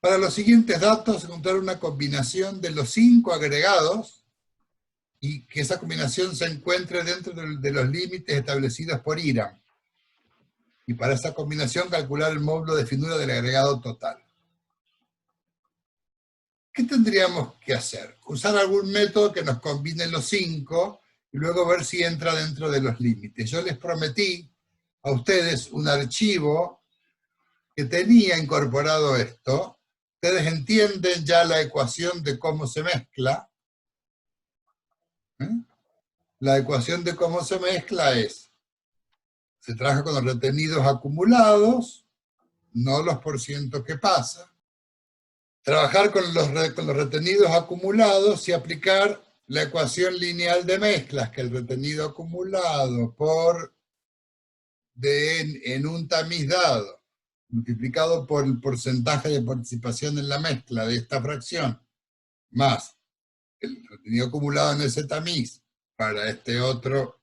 Para los siguientes datos, encontrar una combinación de los 5 agregados y que esa combinación se encuentre dentro de los límites establecidos por Hiram. Y para esa combinación calcular el módulo de finura del agregado total. ¿Qué tendríamos que hacer? Usar algún método que nos combine los 5 y luego ver si entra dentro de los límites. Yo les prometí a ustedes un archivo que tenía incorporado esto. Ustedes entienden ya la ecuación de cómo se mezcla. La ecuación de cómo se mezcla es, se trabaja con los retenidos acumulados, no los porcientos que pasa. Trabajar con los retenidos acumulados y aplicar la ecuación lineal de mezclas, que el retenido acumulado por d en un tamiz dado, multiplicado por el porcentaje de participación en la mezcla de esta fracción, más el retenido acumulado en ese tamiz para esta otra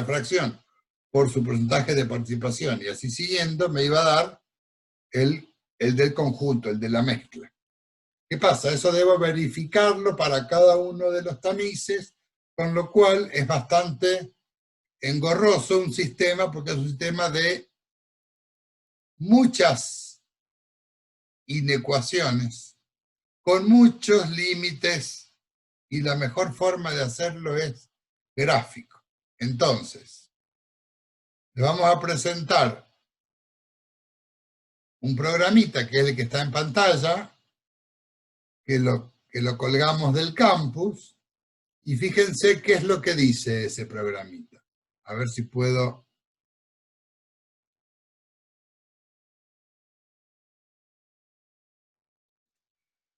fracción, por su porcentaje de participación, y así siguiendo, me iba a dar el del conjunto, el de la mezcla. ¿Qué pasa? Eso debo verificarlo para cada uno de los tamices, con lo cual es bastante engorroso un sistema, porque es un sistema de muchas inecuaciones, con muchos límites, y la mejor forma de hacerlo es gráfico. Entonces, le vamos a presentar un programita, que es el que está en pantalla, que lo colgamos del campus, y fíjense qué es lo que dice ese programita. A ver si puedo...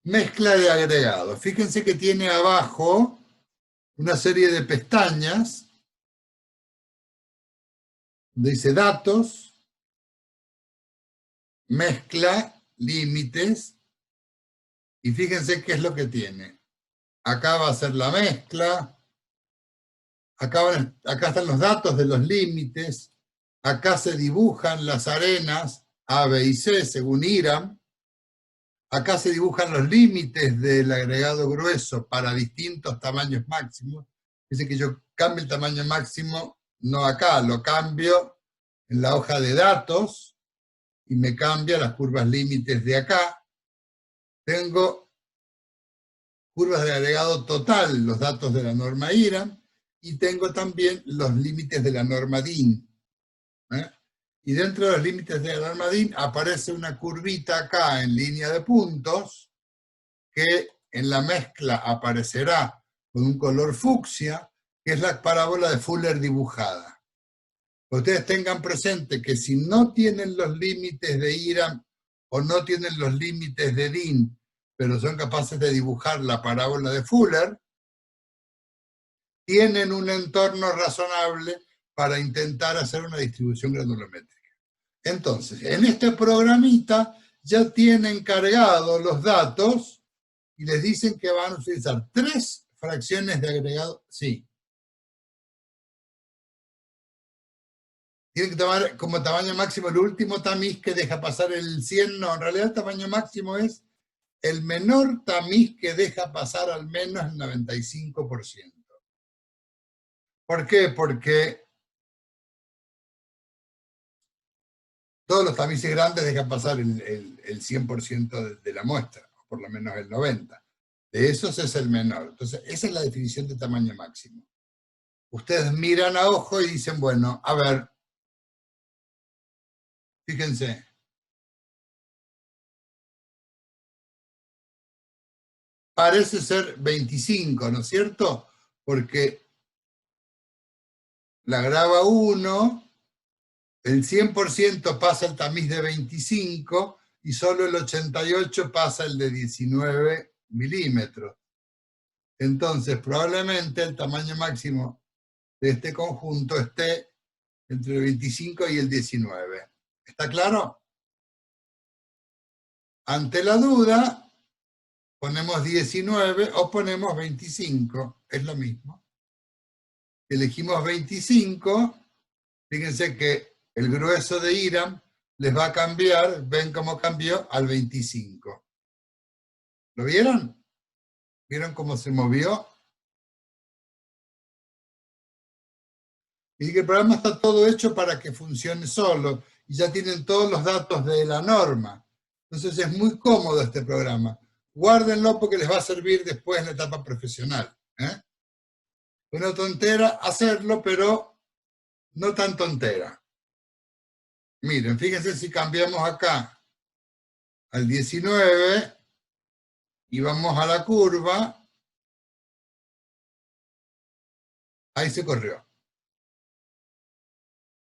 Mezcla de agregados. Fíjense que tiene abajo una serie de pestañas, donde dice datos, mezcla, límites, y fíjense qué es lo que tiene. Acá va a ser la mezcla, acá están los datos de los límites, acá se dibujan las arenas A, B y C según Hiram, acá se dibujan los límites del agregado grueso para distintos tamaños máximos. Dice que yo cambio el tamaño máximo, no acá, lo cambio en la hoja de datos y me cambia las curvas límites de acá. Tengo curvas de agregado total, los datos de la norma Hiram, y tengo también los límites de la norma DIN. Y dentro de los límites de la norma DIN aparece una curvita acá en línea de puntos, que en la mezcla aparecerá con un color fucsia, que es la parábola de Fuller dibujada. Ustedes tengan presente que si no tienen los límites de Hiram o no tienen los límites de DIN, pero son capaces de dibujar la parábola de Fuller, tienen un entorno razonable para intentar hacer una distribución granulométrica. Entonces, en este programita ya tienen cargados los datos y les dicen que van a utilizar 3 fracciones de agregado. Sí. Tienen que tomar como tamaño máximo el último tamiz que deja pasar el 100. No, en realidad el tamaño máximo es el menor tamiz que deja pasar al menos el 95%. ¿Por qué? Porque todos los tamices grandes dejan pasar el 100% de la muestra, o por lo menos el 90%. De esos es el menor. Entonces, esa es la definición de tamaño máximo. Ustedes miran a ojo y dicen, bueno, a ver, fíjense. Parece ser 25, ¿no es cierto? Porque la grava 1, el 100% pasa el tamiz de 25 y solo el 88 pasa el de 19 milímetros. Entonces, probablemente el tamaño máximo de este conjunto esté entre el 25 y el 19. ¿Está claro? Ante la duda, ponemos 19 o ponemos 25, es lo mismo. Elegimos 25, fíjense que el grueso de Hiram les va a cambiar, ven cómo cambió, al 25. ¿Lo vieron? ¿Vieron cómo se movió? Y que el programa está todo hecho para que funcione solo, y ya tienen todos los datos de la norma. Entonces es muy cómodo este programa. Guárdenlo porque les va a servir después en la etapa profesional. Una tontera hacerlo, pero no tan tontera. Miren, fíjense si cambiamos acá al 19 y vamos a la curva, ahí se corrió.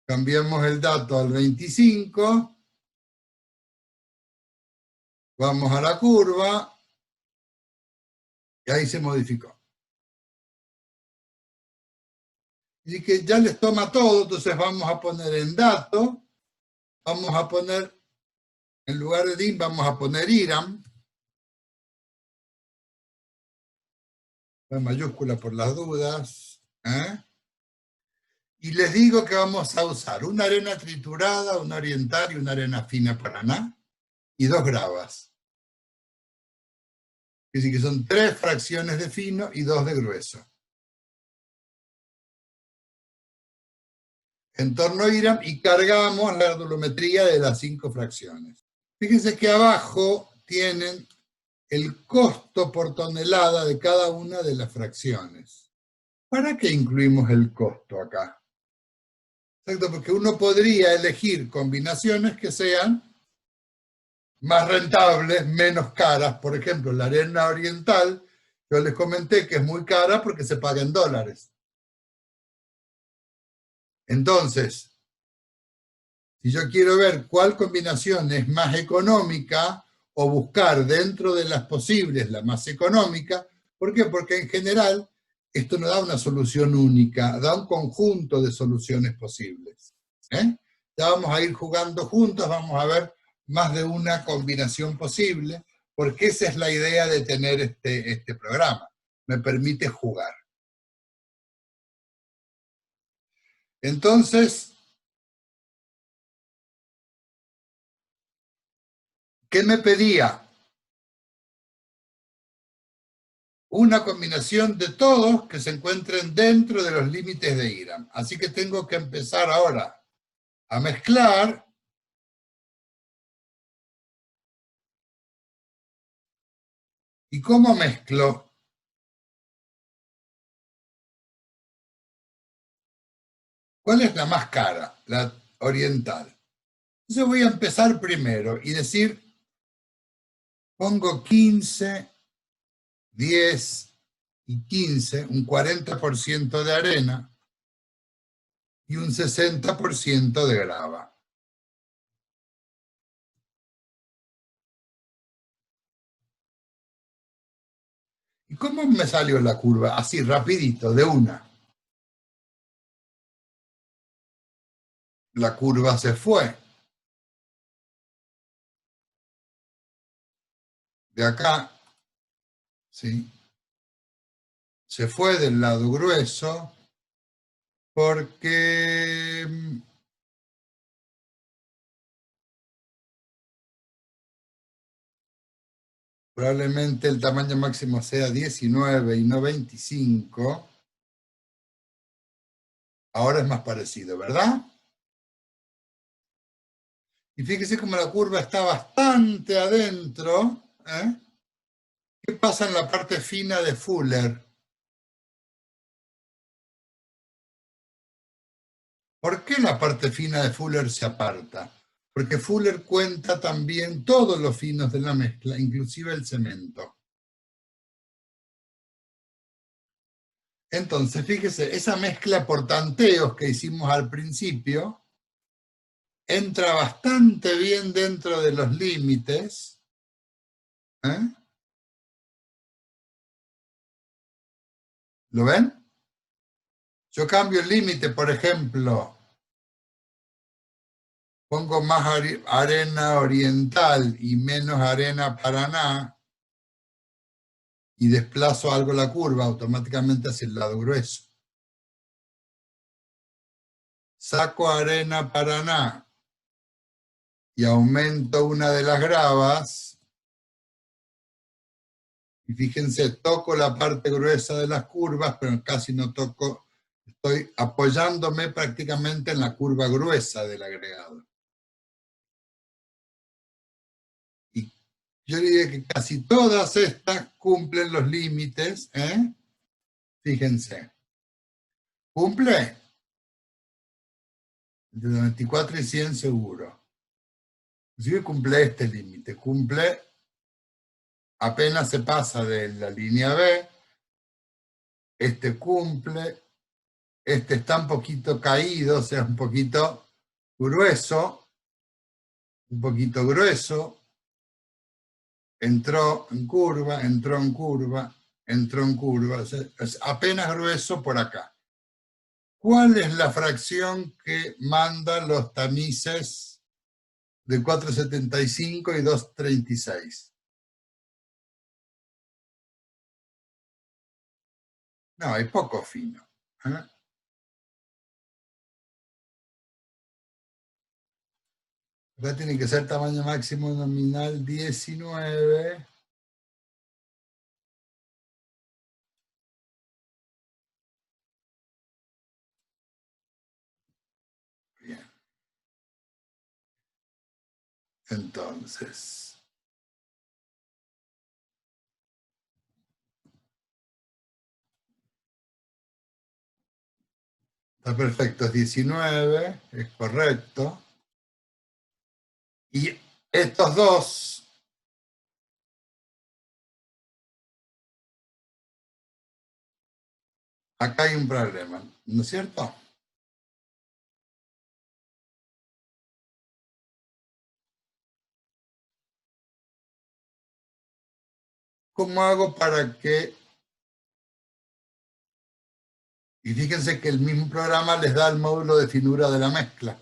Cambiamos el dato al 25, vamos a la curva y ahí se modificó. Y que ya les toma todo, entonces vamos a poner en dato, vamos a poner, en lugar de DIM, vamos a poner IRAM, en mayúscula por las dudas, y les digo que vamos a usar una arena triturada, una oriental y una arena fina Paraná, y 2 gravas. Es decir, que son 3 fracciones de fino y 2 de grueso. Entorno IRAM y cargamos la dulometría de las 5 fracciones. Fíjense que abajo tienen el costo por tonelada de cada una de las fracciones. ¿Para qué incluimos el costo acá? Exacto, porque uno podría elegir combinaciones que sean más rentables, menos caras. Por ejemplo, la arena oriental, yo les comenté que es muy cara porque se paga en dólares. Entonces, si yo quiero ver cuál combinación es más económica o buscar dentro de las posibles la más económica, ¿por qué? Porque en general esto no da una solución única, da un conjunto de soluciones posibles. Ya vamos a ir jugando juntos, vamos a ver más de una combinación posible, porque esa es la idea de tener este programa. Me permite jugar. Entonces, ¿qué me pedía? Una combinación de todos que se encuentren dentro de los límites de IRAM. Así que tengo que empezar ahora a mezclar. ¿Y cómo mezclo? ¿Cuál es la más cara? La oriental. Entonces voy a empezar primero y decir, pongo 15, 10 y 15, un 40% de arena y un 60% de grava. ¿Y cómo me salió la curva? Así, rapidito, de una. La curva se fue. De acá, ¿sí? Se fue del lado grueso porque probablemente el tamaño máximo sea 19 y no 25. Ahora es más parecido, ¿verdad? Y fíjese cómo la curva está bastante adentro. ¿Qué pasa en la parte fina de Fuller? ¿Por qué la parte fina de Fuller se aparta? Porque Fuller cuenta también todos los finos de la mezcla, inclusive el cemento. Entonces, fíjese, esa mezcla por tanteos que hicimos al principio entra bastante bien dentro de los límites. ¿Lo ven? Yo cambio el límite, por ejemplo, pongo más arena oriental y menos arena Paraná y desplazo algo la curva automáticamente hacia el lado grueso. Saco arena Paraná y aumento una de las gravas, y fíjense, toco la parte gruesa de las curvas, pero casi no toco, estoy apoyándome prácticamente en la curva gruesa del agregado. Y yo diría que casi todas estas cumplen los límites, ¿eh? Fíjense. ¿Cumple? De 94 y 100 seguro. Inclusive cumple este límite, cumple, apenas se pasa de la línea B, este cumple, este está un poquito caído, o sea, un poquito grueso, entró en curva, entró en curva, entró en curva, o sea, es apenas grueso por acá. ¿Cuál es la fracción que mandan los tamices de 4,75 y 2,36? No, hay poco fino. ¿Eh? Acá tiene que ser tamaño máximo nominal 19. Bien. Entonces, está perfecto, es 19, es correcto. Y estos dos, acá hay un problema, ¿no es cierto? ¿Cómo hago para que... Y fíjense que el mismo programa les da el módulo de finura de la mezcla.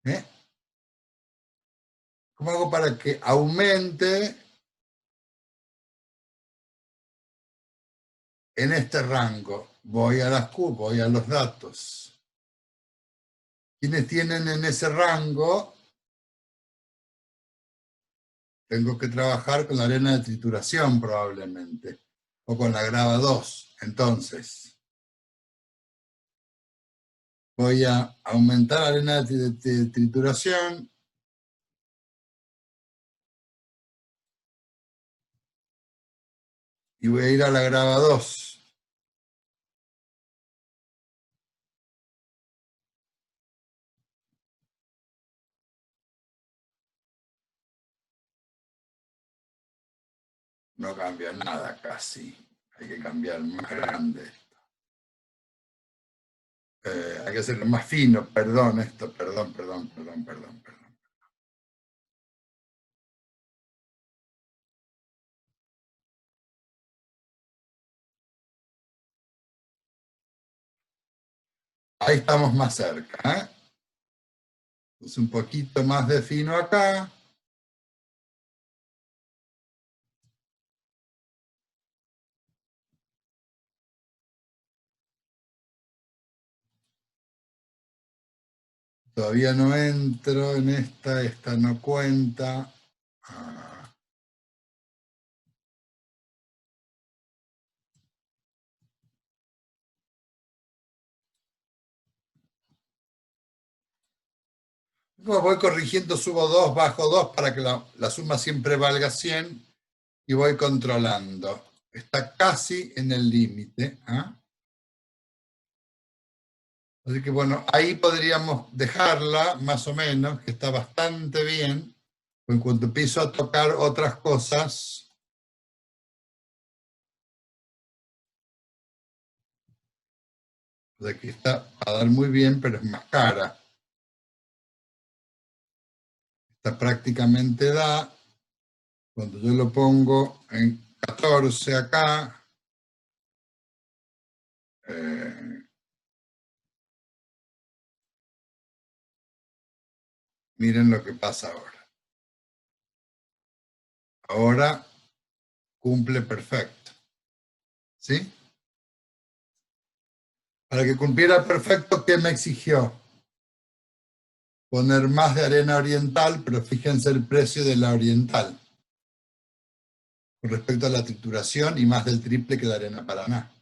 ¿Eh? ¿Cómo hago para que aumente en este rango? Voy a las Q, voy a los datos. ¿Quiénes tienen en ese rango? Tengo que trabajar con la arena de trituración probablemente, o con la grava 2. Entonces, voy a aumentar la arena de trituración y voy a ir a la grava 2. No cambia nada casi. Hay que cambiar más grande. Hay que hacerlo más fino, perdón, perdón. Ahí estamos más cerca, ¿eh? Pues un poquito más de fino acá. Todavía no entro en esta no cuenta. Ah. No, voy corrigiendo, subo 2, bajo 2 para que la suma siempre valga 100 y voy controlando. Está casi en el límite. ¿Eh? Así que bueno, ahí podríamos dejarla más o menos, que está bastante bien. En cuanto empiezo a tocar otras cosas, de que está a dar muy bien, pero es más cara. Esta prácticamente da, cuando yo lo pongo en 14 acá, miren lo que pasa ahora. Ahora cumple perfecto. ¿Sí? Para que cumpliera perfecto, ¿qué me exigió? poner más de arena oriental, pero fíjense el precio de la oriental con respecto a la trituración y más del triple que la arena Paraná.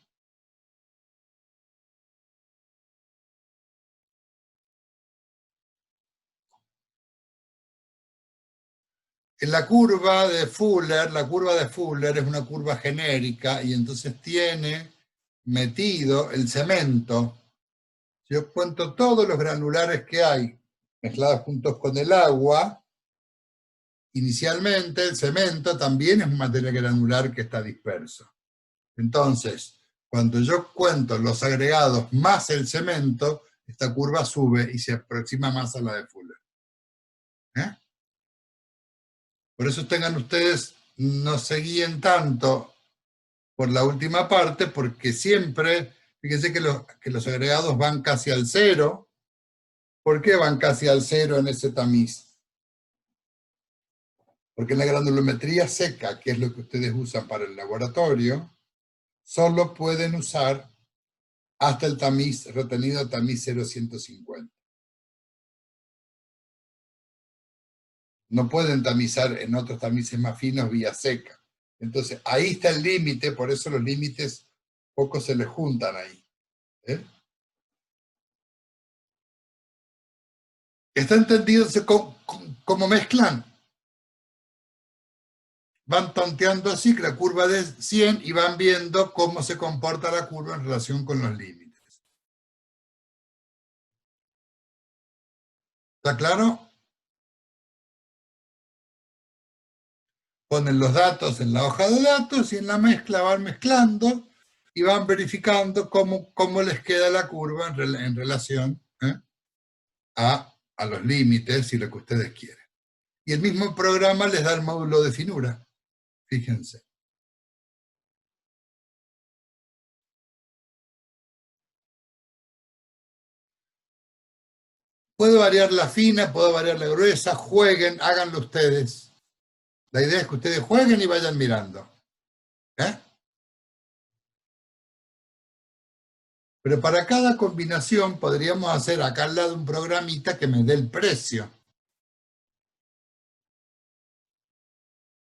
En la curva de Fuller es una curva genérica y entonces tiene metido el cemento. Si yo cuento todos los granulares que hay mezclados juntos con el agua, inicialmente el cemento también es un material granular que está disperso. Entonces, cuando yo cuento los agregados más el cemento, esta curva sube y se aproxima más a la de Fuller. Por eso tengan ustedes, no se guíen tanto por la última parte, porque siempre, fíjense que los agregados van casi al cero. ¿Por qué van casi al cero en ese tamiz? Porque en la granulometría seca, que es lo que ustedes usan para el laboratorio, solo pueden usar hasta el tamiz retenido, tamiz 0,150. No pueden tamizar en otros tamices más finos vía seca. Entonces, ahí está el límite, por eso los límites poco se les juntan ahí. ¿Está entendido cómo mezclan? Van tanteando así que la curva de 100 y van viendo cómo se comporta la curva en relación con los límites. ¿Está claro? Ponen los datos en la hoja de datos y en la mezcla van mezclando y van verificando cómo les queda la curva en relación a los límites y lo que ustedes quieren. Y el mismo programa les da el módulo de finura. Fíjense. Puedo variar la fina, puedo variar la gruesa, jueguen, háganlo ustedes. La idea es que ustedes jueguen y vayan mirando. Pero para cada combinación podríamos hacer acá al lado un programita que me dé el precio.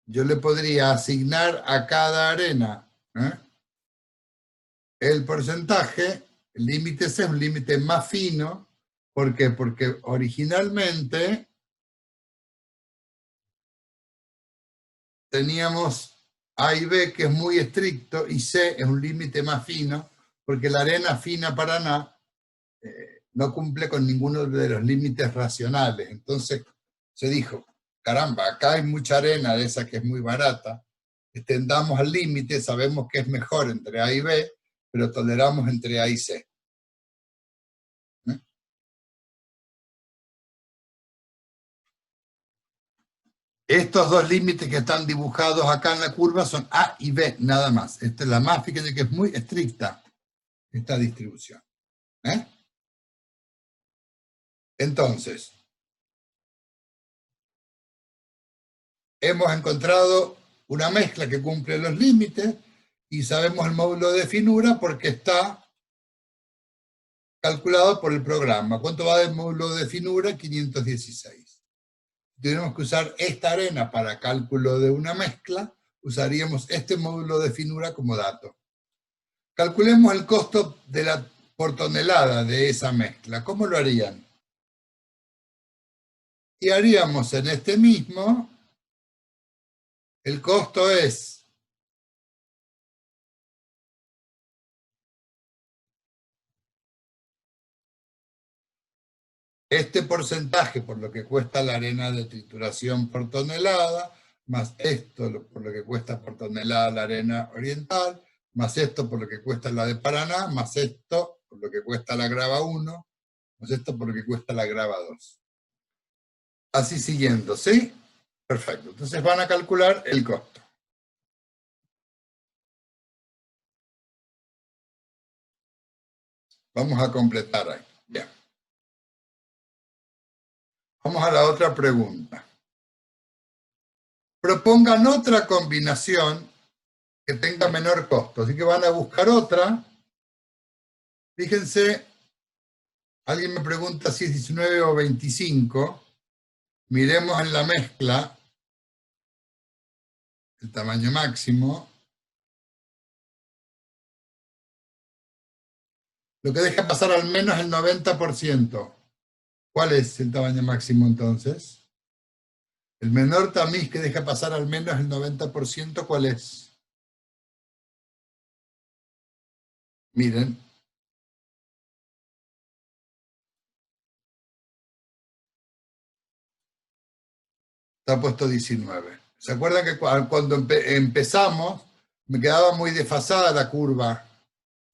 Yo le podría asignar a cada arena el porcentaje. El límite C es un límite más fino. ¿Por qué? Porque originalmente teníamos A y B, que es muy estricto, y C es un límite más fino, porque la arena fina Paraná no cumple con ninguno de los límites racionales. Entonces se dijo, caramba, acá hay mucha arena de esa que es muy barata, extendamos al límite, sabemos que es mejor entre A y B, pero toleramos entre A y C. Estos dos límites que están dibujados acá en la curva son A y B, nada más. Esta es la más, fíjense que es muy estricta esta distribución. Entonces, hemos encontrado una mezcla que cumple los límites y sabemos el módulo de finura porque está calculado por el programa. ¿Cuánto va del módulo de finura? 516. Si tuviéramos que usar esta arena para cálculo de una mezcla, usaríamos este módulo de finura como dato. Calculemos el costo por tonelada de esa mezcla. ¿Cómo lo harían? Y haríamos en este mismo, el costo es este porcentaje por lo que cuesta la arena de trituración por tonelada, más esto por lo que cuesta por tonelada la arena oriental, más esto por lo que cuesta la de Paraná, más esto por lo que cuesta la grava 1, más esto por lo que cuesta la grava 2. Así siguiendo, ¿sí? Perfecto. Entonces van a calcular el costo. Vamos a completar ahí. Bien. Vamos a la otra pregunta. Propongan otra combinación que tenga menor costo. Así que van a buscar otra. Fíjense, Alguien me pregunta si es 19 o 25. Miremos en la mezcla el tamaño máximo. Lo que deja pasar al menos el 90%. ¿Cuál es el tamaño máximo entonces? El menor tamiz que deja pasar al menos el 90%, ¿cuál es? Miren. Está puesto 19. ¿Se acuerdan que cuando empezamos me quedaba muy desfasada la curva?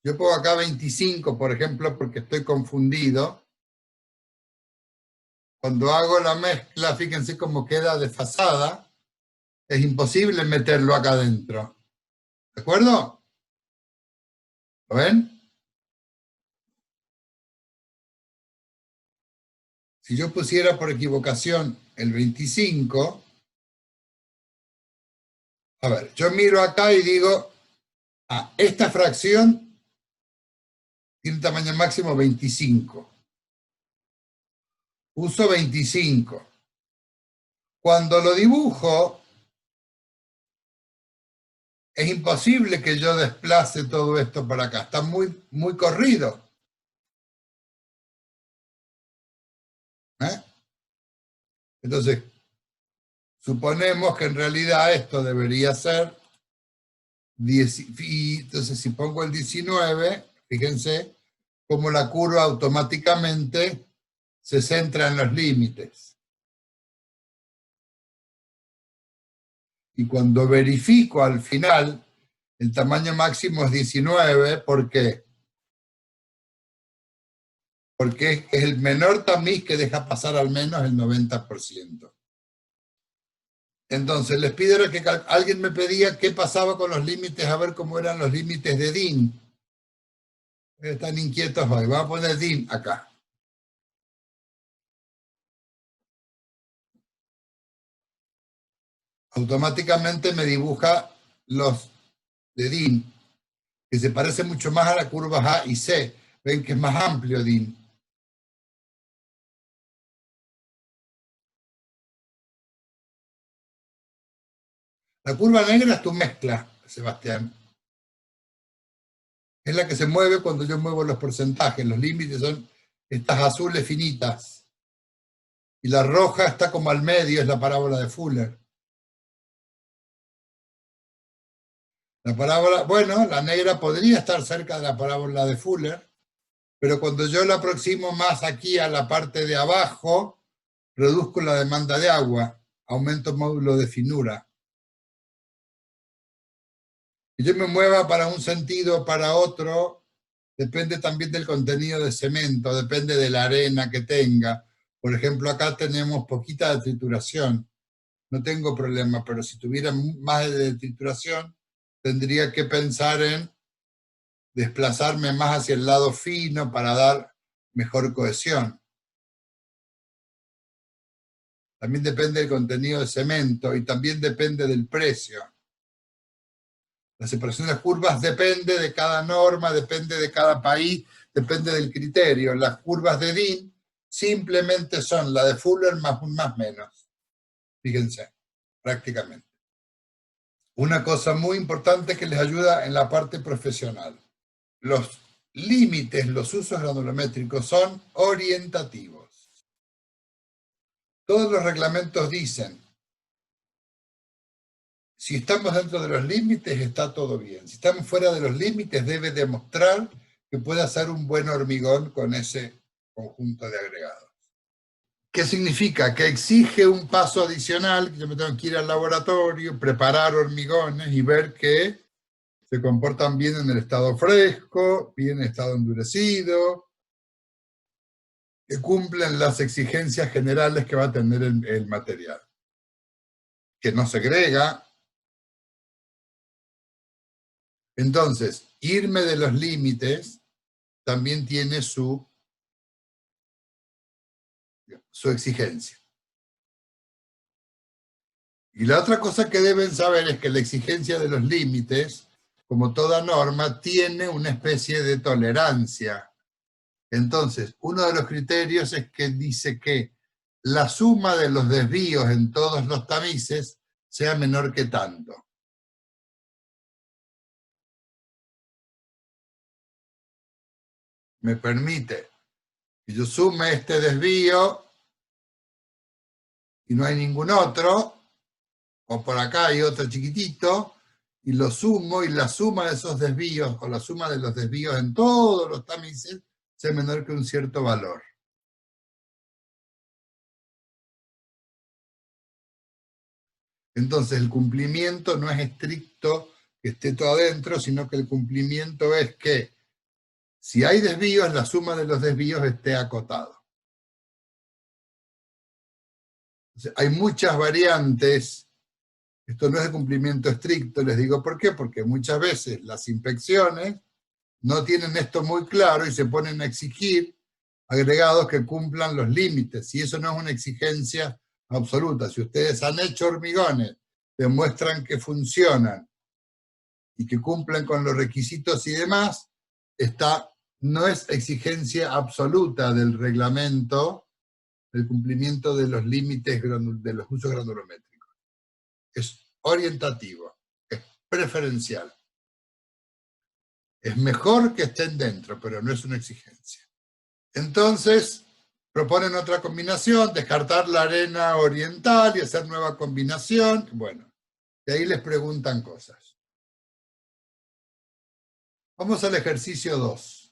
Yo pongo acá 25, por ejemplo, porque estoy confundido. Cuando hago la mezcla, fíjense cómo queda desfasada. Es imposible meterlo acá adentro. ¿De acuerdo? ¿Lo ven? Si yo pusiera por equivocación el 25, a ver, yo miro acá y digo, esta fracción tiene un tamaño máximo 25. Uso 25. Cuando lo dibujo, es imposible que yo desplace todo esto para acá. Está muy, muy corrido. ¿Eh? Entonces, suponemos que en realidad esto debería ser 10, y entonces si pongo el 19, fíjense cómo la curva automáticamente se centra en los límites. Y cuando verifico al final, el tamaño máximo es 19, ¿por qué? Porque es el menor tamiz que deja pasar al menos el 90%. Entonces, les pido que alguien me pedía qué pasaba con los límites, a ver cómo eran los límites de DIN. Están inquietos hoy. Vamos a poner DIN acá. Automáticamente me dibuja los de DIN, que se parece mucho más a la curva A y C. Ven que es más amplio DIN. La curva negra es tu mezcla, Sebastián. Es la que se mueve cuando yo muevo los porcentajes. Los límites son estas azules finitas. Y la roja está como al medio, es la parábola de Fuller. La parábola, bueno, la negra podría estar cerca de la parábola de Fuller, pero cuando yo la aproximo más aquí a la parte de abajo, reduzco la demanda de agua, aumento el módulo de finura. Que yo me mueva para un sentido o para otro, depende también del contenido de cemento, depende de la arena que tenga. Por ejemplo, acá tenemos poquita de trituración, no tengo problema, pero si tuviera más de trituración, tendría que pensar en desplazarme más hacia el lado fino para dar mejor cohesión. También depende del contenido de cemento y también depende del precio. La separación de las curvas depende de cada norma, depende de cada país, depende del criterio. Las curvas de DIN simplemente son la de Fuller más un más menos. Fíjense, prácticamente. Una cosa muy importante que les ayuda en la parte profesional. Los límites, los usos granulométricos son orientativos. Todos los reglamentos dicen, si estamos dentro de los límites, está todo bien. Si estamos fuera de los límites, debe demostrar que puede hacer un buen hormigón con ese conjunto de agregados. ¿Qué significa? Que exige un paso adicional, que yo me tengo que ir al laboratorio, preparar hormigones y ver que se comportan bien en el estado fresco, bien en estado endurecido, que cumplen las exigencias generales que va a tener el material. Que no segrega. Entonces, irme de los límites también tiene su exigencia. Y la otra cosa que deben saber es que la exigencia de los límites, como toda norma, tiene una especie de tolerancia. Entonces, uno de los criterios es que dice que la suma de los desvíos en todos los tamices sea menor que tanto. Me permite que yo sume este desvío y no hay ningún otro, o por acá hay otro chiquitito, y lo sumo, y la suma de esos desvíos, o la suma de los desvíos en todos los tamices, sea menor que un cierto valor. Entonces el cumplimiento no es estricto que esté todo adentro, sino que el cumplimiento es que si hay desvíos, la suma de los desvíos esté acotado. Entonces, hay muchas variantes. Esto no es de cumplimiento estricto, les digo por qué, porque muchas veces las inspecciones no tienen esto muy claro y se ponen a exigir agregados que cumplan los límites, y eso no es una exigencia absoluta. Si ustedes han hecho hormigones, demuestran que funcionan y que cumplen con los requisitos y demás, no es exigencia absoluta del reglamento el cumplimiento de los límites de los usos granulométricos. Es orientativo, es preferencial. Es mejor que estén dentro, pero no es una exigencia. Entonces, proponen otra combinación, descartar la arena oriental y hacer nueva combinación. Bueno, de ahí les preguntan cosas. Vamos al ejercicio 2.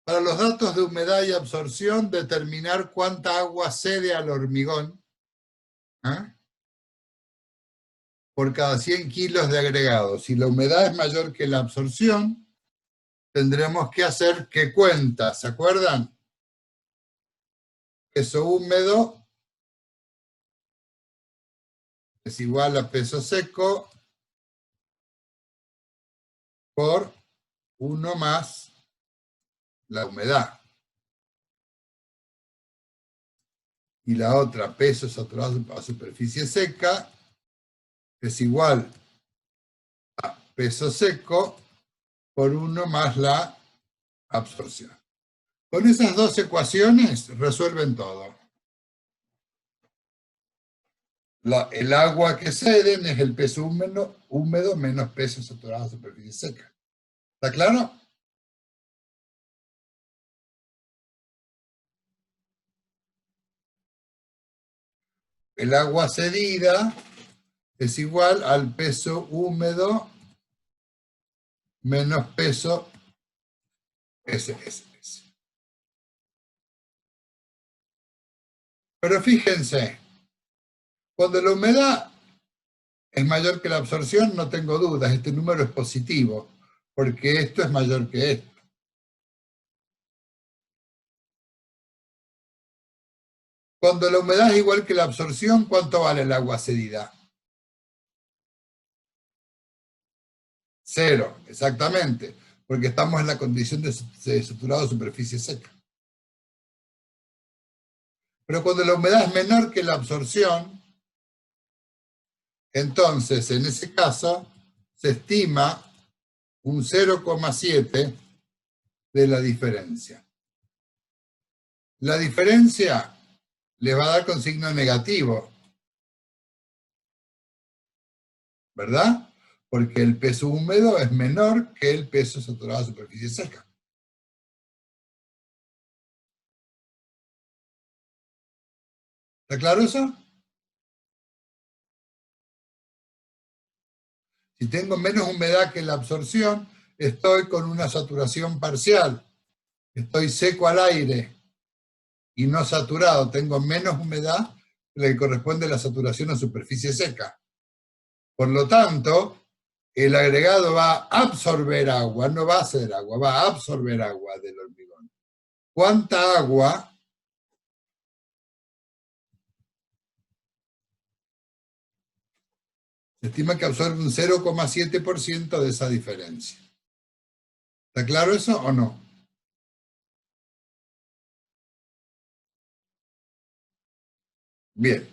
Para los datos de humedad y absorción, determinar cuánta agua cede al hormigón por cada 100 kilos de agregado. Si la humedad es mayor que la absorción, tendremos que hacer ¿qué cuenta? ¿Se acuerdan? Peso húmedo es igual a peso seco por 1 más la humedad. Y la otra, peso saturado a superficie seca, es igual a peso seco por 1 más la absorción. Con esas dos ecuaciones resuelven todo. El agua que ceden es el peso húmedo menos peso saturado a superficie seca. ¿Está claro? El agua cedida es igual al peso húmedo menos peso SSS. Pero fíjense, cuando la humedad es mayor que la absorción, no tengo dudas, este número es positivo, porque esto es mayor que esto. Cuando la humedad es igual que la absorción, ¿cuánto vale el agua cedida? 0, exactamente, porque estamos en la condición de saturado de superficie seca. Pero cuando la humedad es menor que la absorción, entonces en ese caso se estima un 0,7 de la diferencia. La diferencia le va a dar con signo negativo, ¿verdad? Porque el peso húmedo es menor que el peso saturado de superficie seca. ¿Está claro eso? Si tengo menos humedad que la absorción, estoy con una saturación parcial. Estoy seco al aire y no saturado. Tengo menos humedad que la que corresponde a la saturación a superficie seca. Por lo tanto, el agregado va a absorber agua, no va a ceder agua, va a absorber agua del hormigón. ¿Cuánta agua? Se estima que absorbe un 0,7% de esa diferencia. ¿Está claro eso o no? Bien.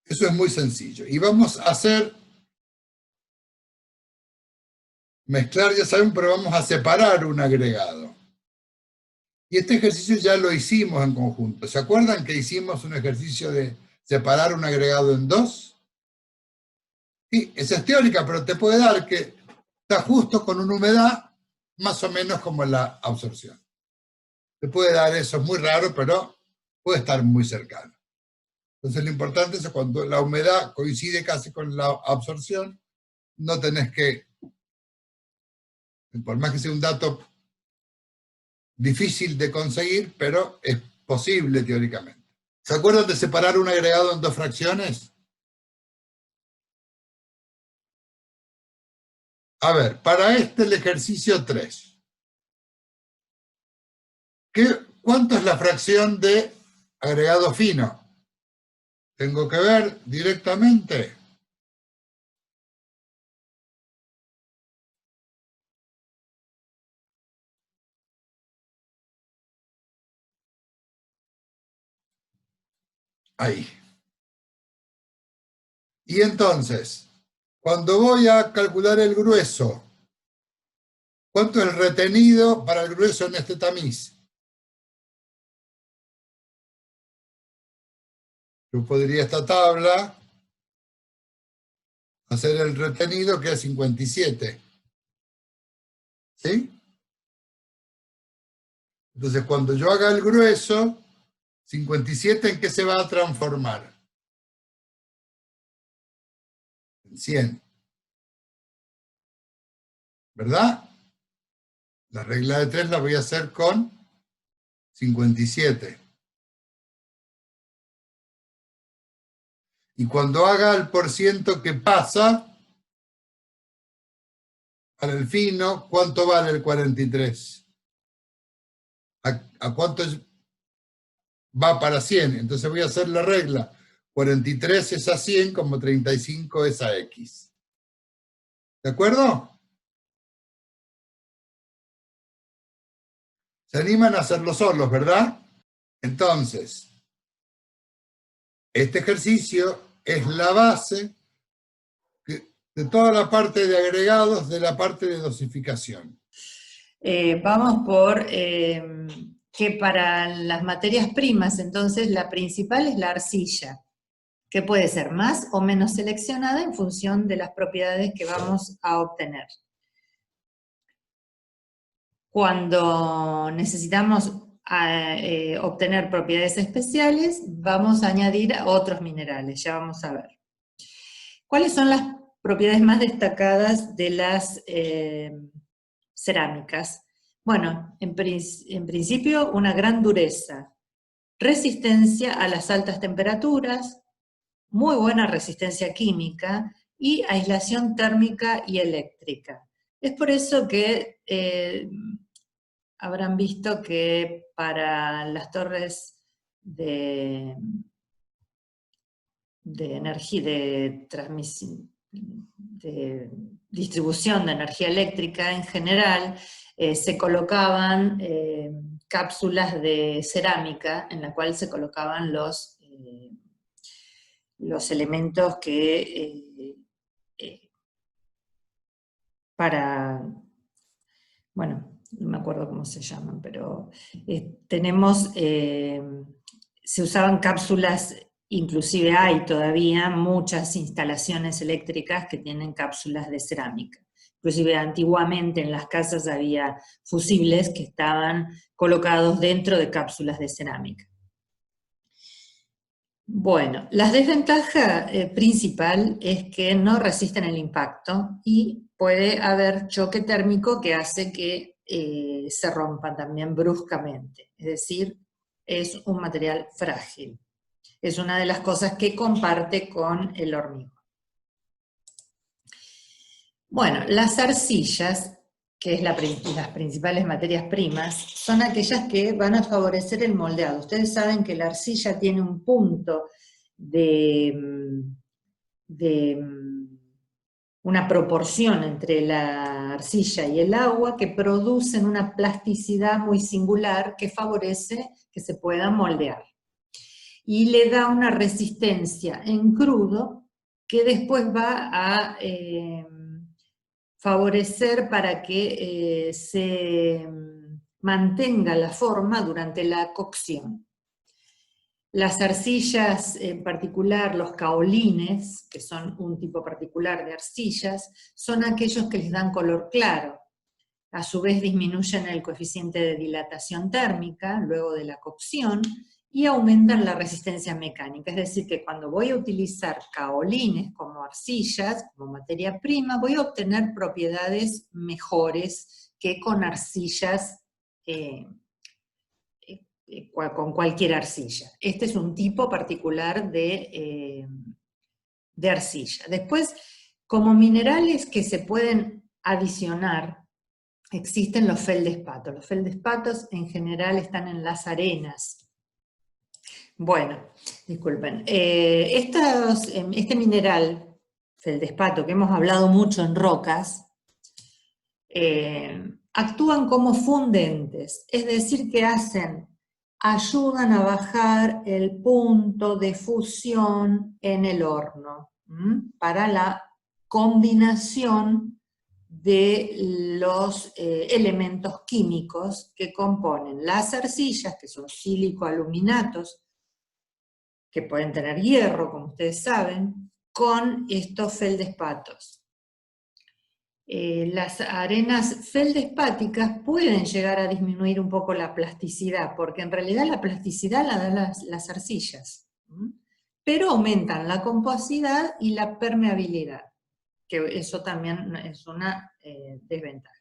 Eso es muy sencillo. Y vamos a hacer Mezclar ya saben, pero vamos a separar un agregado. Y este ejercicio ya lo hicimos en conjunto. ¿Se acuerdan que hicimos un ejercicio de separar un agregado en dos? Sí, esa es teórica, pero te puede dar que está justo con una humedad más o menos como la absorción. Te puede dar eso, es muy raro, pero puede estar muy cercano. Entonces lo importante es que cuando la humedad coincide casi con la absorción, no tenés que, por más que sea un dato difícil de conseguir, pero es posible teóricamente. ¿Se acuerdan de separar un agregado en dos fracciones? A ver, para el ejercicio 3. ¿Cuánto es la fracción de agregado fino? Tengo que ver directamente. Ahí. Y entonces, cuando voy a calcular el grueso, ¿cuánto es el retenido para el grueso en este tamiz? Yo podría esta tabla hacer el retenido, que es 57. ¿Sí? Entonces, cuando yo haga el grueso, 57, ¿en qué se va a transformar? En 100. ¿Verdad? La regla de 3 la voy a hacer con 57. Y cuando haga el porciento que pasa, para el fino, ¿cuánto vale el 43? ¿A cuánto va para 100? Entonces voy a hacer la regla. 43 es a 100, como 35 es a X. ¿De acuerdo? Se animan a hacerlo solos, ¿verdad? Entonces, este ejercicio es la base de toda la parte de agregados de la parte de dosificación. Vamos por que para las materias primas, entonces, la principal es la arcilla, que puede ser más o menos seleccionada en función de las propiedades que vamos a obtener. Cuando necesitamos obtener propiedades especiales, vamos a añadir otros minerales, ya vamos a ver. ¿Cuáles son las propiedades más destacadas de las cerámicas? Bueno, en principio una gran dureza, resistencia a las altas temperaturas, muy buena resistencia química y aislación térmica y eléctrica. Es por eso que habrán visto que para las torres de energía, de transmisión, de distribución de energía eléctrica en general, se colocaban cápsulas de cerámica en la cual se colocaban los elementos que para, bueno, no me acuerdo cómo se llaman, pero se usaban cápsulas. Inclusive hay todavía muchas instalaciones eléctricas que tienen cápsulas de cerámica. Inclusive antiguamente en las casas había fusibles que estaban colocados dentro de cápsulas de cerámica. Bueno, la desventaja principal es que no resisten el impacto y puede haber choque térmico que hace que se rompan también bruscamente. Es decir, es un material frágil. Es una de las cosas que comparte con el hormigón. Bueno, las arcillas, que es las principales materias primas, son aquellas que van a favorecer el moldeado. Ustedes saben que la arcilla tiene un punto de una proporción entre la arcilla y el agua que producen una plasticidad muy singular que favorece que se pueda moldear. Y le da una resistencia en crudo que después va a favorecer para que se mantenga la forma durante la cocción. Las arcillas, en particular los caolines, que son un tipo particular de arcillas, son aquellos que les dan color claro. A su vez disminuyen el coeficiente de dilatación térmica luego de la cocción y aumentan la resistencia mecánica. Es decir, que cuando voy a utilizar caolines como arcillas, como materia prima, voy a obtener propiedades mejores que con arcillas con cualquier arcilla. Este es un tipo particular de arcilla. Después, como minerales que se pueden adicionar, existen los feldespatos. Los feldespatos en general están en las arenas. Bueno, disculpen. Este mineral, feldespato, que hemos hablado mucho en rocas, actúan como fundentes, es decir, que ayudan a bajar el punto de fusión en el horno para la combinación de los elementos químicos que componen las arcillas, que son sílico-aluminatos, que pueden tener hierro, como ustedes saben, con estos feldespatos. Las arenas feldespáticas pueden llegar a disminuir un poco la plasticidad, porque en realidad la plasticidad la dan las arcillas, pero aumentan la composidad y la permeabilidad, que eso también es una desventaja.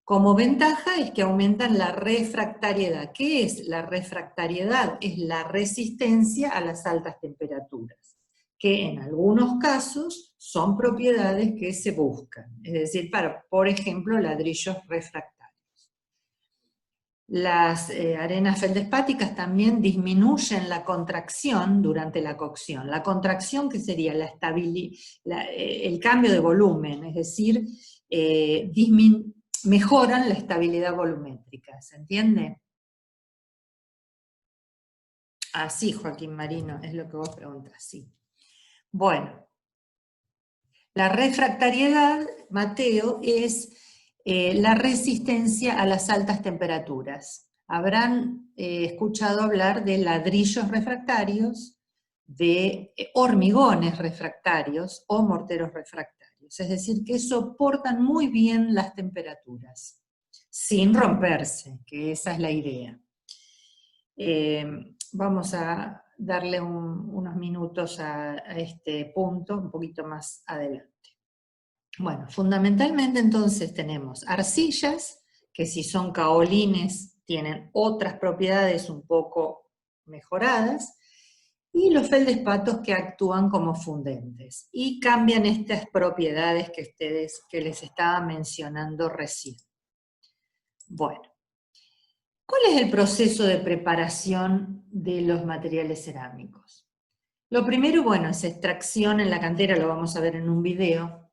Como ventaja es que aumentan la refractariedad. ¿Qué es la refractariedad? Es la resistencia a las altas temperaturas, que en algunos casos son propiedades que se buscan, es decir, por ejemplo, ladrillos refractarios. Las arenas feldespáticas también disminuyen la contracción durante la cocción. La contracción, que sería el cambio de volumen, es decir, mejoran la estabilidad volumétrica, ¿se entiende? Así, Joaquín Marino, es lo que vos preguntas, sí. Bueno, la refractariedad, Mateo, es la resistencia a las altas temperaturas. Habrán escuchado hablar de ladrillos refractarios, de hormigones refractarios o morteros refractarios. Es decir, que soportan muy bien las temperaturas, sin romperse, que esa es la idea. Vamos a darle unos minutos a este punto, un poquito más adelante. Bueno, fundamentalmente entonces tenemos arcillas, que si son caolines tienen otras propiedades un poco mejoradas, y los feldespatos que actúan como fundentes, y cambian estas propiedades que les estaba mencionando recién. Bueno, ¿cuál es el proceso de preparación de los materiales cerámicos? Lo primero, bueno, es extracción en la cantera, lo vamos a ver en un video.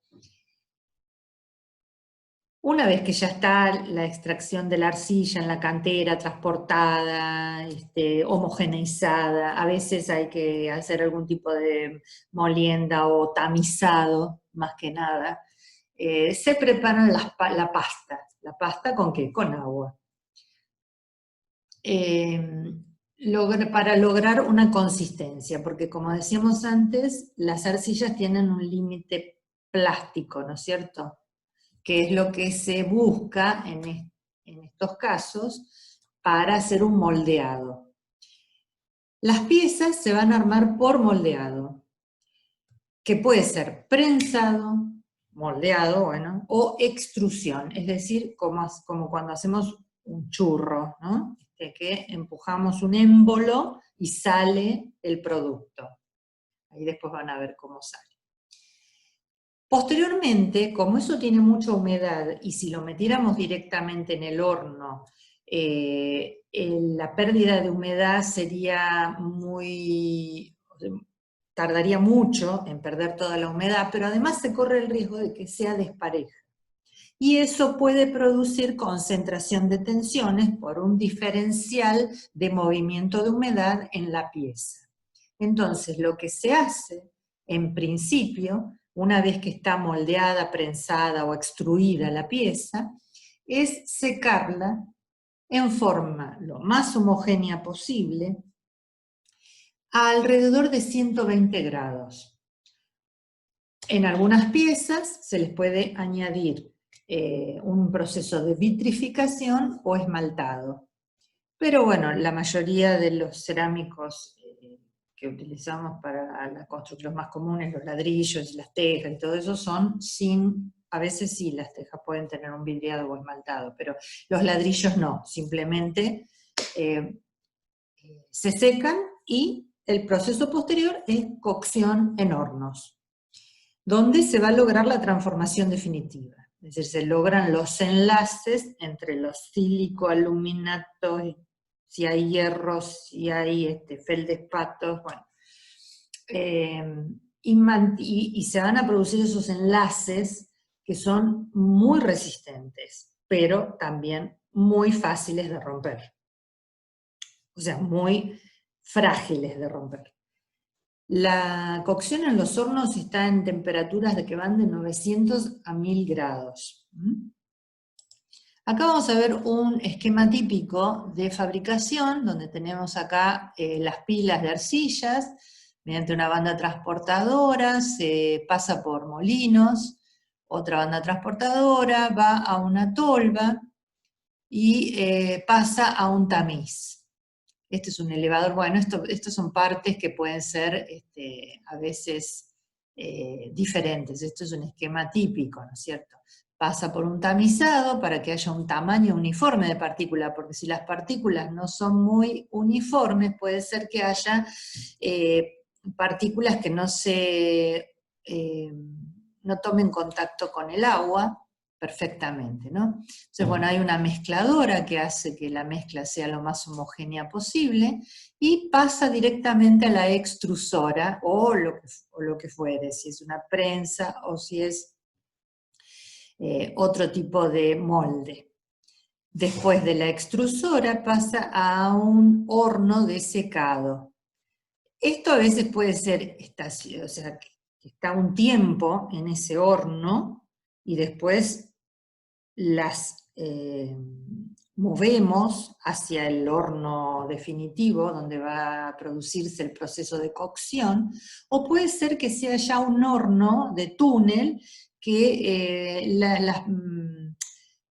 Una vez que ya está la extracción de la arcilla en la cantera, transportada, homogeneizada, a veces hay que hacer algún tipo de molienda o tamizado, más que nada, se prepara la pasta. ¿La pasta con qué? Con agua. Para lograr una consistencia, porque como decíamos antes, las arcillas tienen un límite plástico, ¿no es cierto?, que es lo que se busca en estos casos para hacer un moldeado. Las piezas se van a armar por moldeado, que puede ser prensado, moldeado, bueno, o extrusión, es decir, como cuando hacemos un churro, ¿no? Que empujamos un émbolo y sale el producto. Ahí después van a ver cómo sale. Posteriormente, como eso tiene mucha humedad, y si lo metiéramos directamente en el horno, la pérdida de humedad tardaría mucho en perder toda la humedad, pero además se corre el riesgo de que sea despareja. Y eso puede producir concentración de tensiones por un diferencial de movimiento de humedad en la pieza. Entonces, lo que se hace, en principio, una vez que está moldeada, prensada o extruida la pieza, es secarla en forma lo más homogénea posible a alrededor de 120 grados. En algunas piezas se les puede añadir un proceso de vitrificación o esmaltado. Pero bueno, la mayoría de los cerámicos que utilizamos para la construcción, los más comunes, los ladrillos, las tejas y todo eso, son sin, a veces sí, las tejas pueden tener un vidriado o esmaltado, pero los ladrillos no, simplemente se secan y el proceso posterior es cocción en hornos, donde se va a lograr la transformación definitiva. Es decir, se logran los enlaces entre los sílico-aluminatos, si hay hierros, si hay feldespatos, bueno. Y se van a producir esos enlaces que son muy resistentes, pero también muy fáciles de romper. O sea, muy frágiles de romper. La cocción en los hornos está en temperaturas que van de 900 a 1000 grados. Acá vamos a ver un esquema típico de fabricación, donde tenemos acá las pilas de arcillas, mediante una banda transportadora, se pasa por molinos, otra banda transportadora, va a una tolva y pasa a un tamiz. Este es un elevador, bueno, estos son partes que pueden ser a veces diferentes. Esto es un esquema típico, ¿no es cierto? Pasa por un tamizado para que haya un tamaño uniforme de partícula, porque si las partículas no son muy uniformes, puede ser que haya partículas que no tomen contacto con el agua perfectamente, ¿no? Entonces, bueno, hay una mezcladora que hace que la mezcla sea lo más homogénea posible y pasa directamente a la extrusora o lo que fuere, si es una prensa o si es otro tipo de molde. Después de la extrusora pasa a un horno de secado. Esto a veces puede ser, o sea, que está un tiempo en ese horno y después las movemos hacia el horno definitivo, donde va a producirse el proceso de cocción, o puede ser que sea ya un horno de túnel que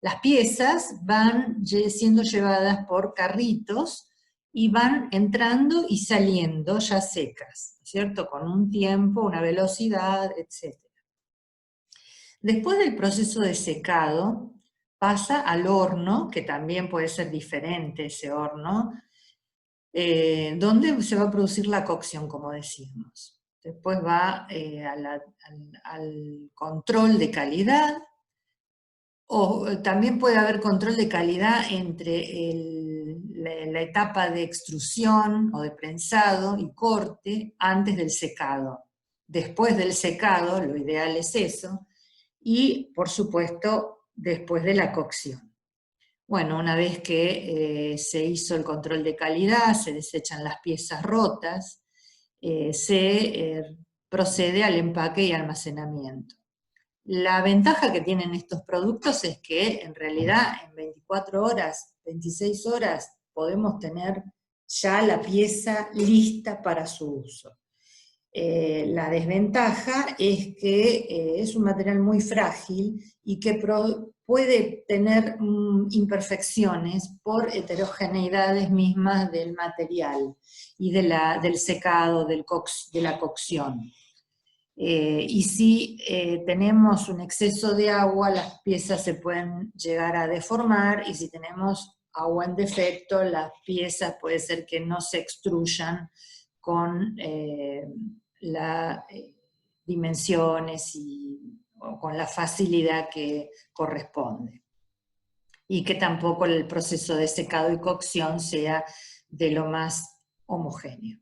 las piezas van siendo llevadas por carritos y van entrando y saliendo ya secas, ¿cierto? Con un tiempo, una velocidad, etc. Después del proceso de secado, pasa al horno, que también puede ser diferente ese horno, donde se va a producir la cocción, como decíamos. Después va al control de calidad, o también puede haber control de calidad entre la etapa de extrusión o de prensado y corte antes del secado. Después del secado, lo ideal es eso, y, por supuesto, después de la cocción. Bueno, una vez que se hizo el control de calidad, se desechan las piezas rotas, se procede al empaque y almacenamiento. La ventaja que tienen estos productos es que, en realidad, en 24 horas, 26 horas, podemos tener ya la pieza lista para su uso. La desventaja es que es un material muy frágil y que puede tener imperfecciones por heterogeneidades mismas del material y del secado, de la cocción. Y si tenemos un exceso de agua, las piezas se pueden llegar a deformar, y si tenemos agua en defecto, las piezas puede ser que no se extruyan con las dimensiones o con la facilidad que corresponde. Y que tampoco el proceso de secado y cocción sea de lo más homogéneo.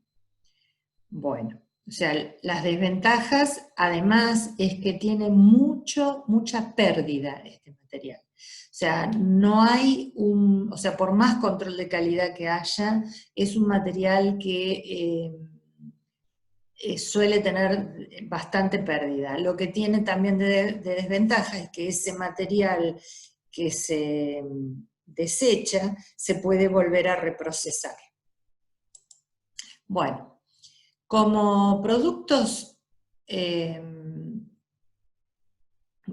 Bueno, o sea, las desventajas, además, es que tiene mucha pérdida este material. O sea, no hay o sea, por más control de calidad que haya, es un material que suele tener bastante pérdida. Lo que tiene también de desventaja es que ese material que se desecha se puede volver a reprocesar. Bueno, como productos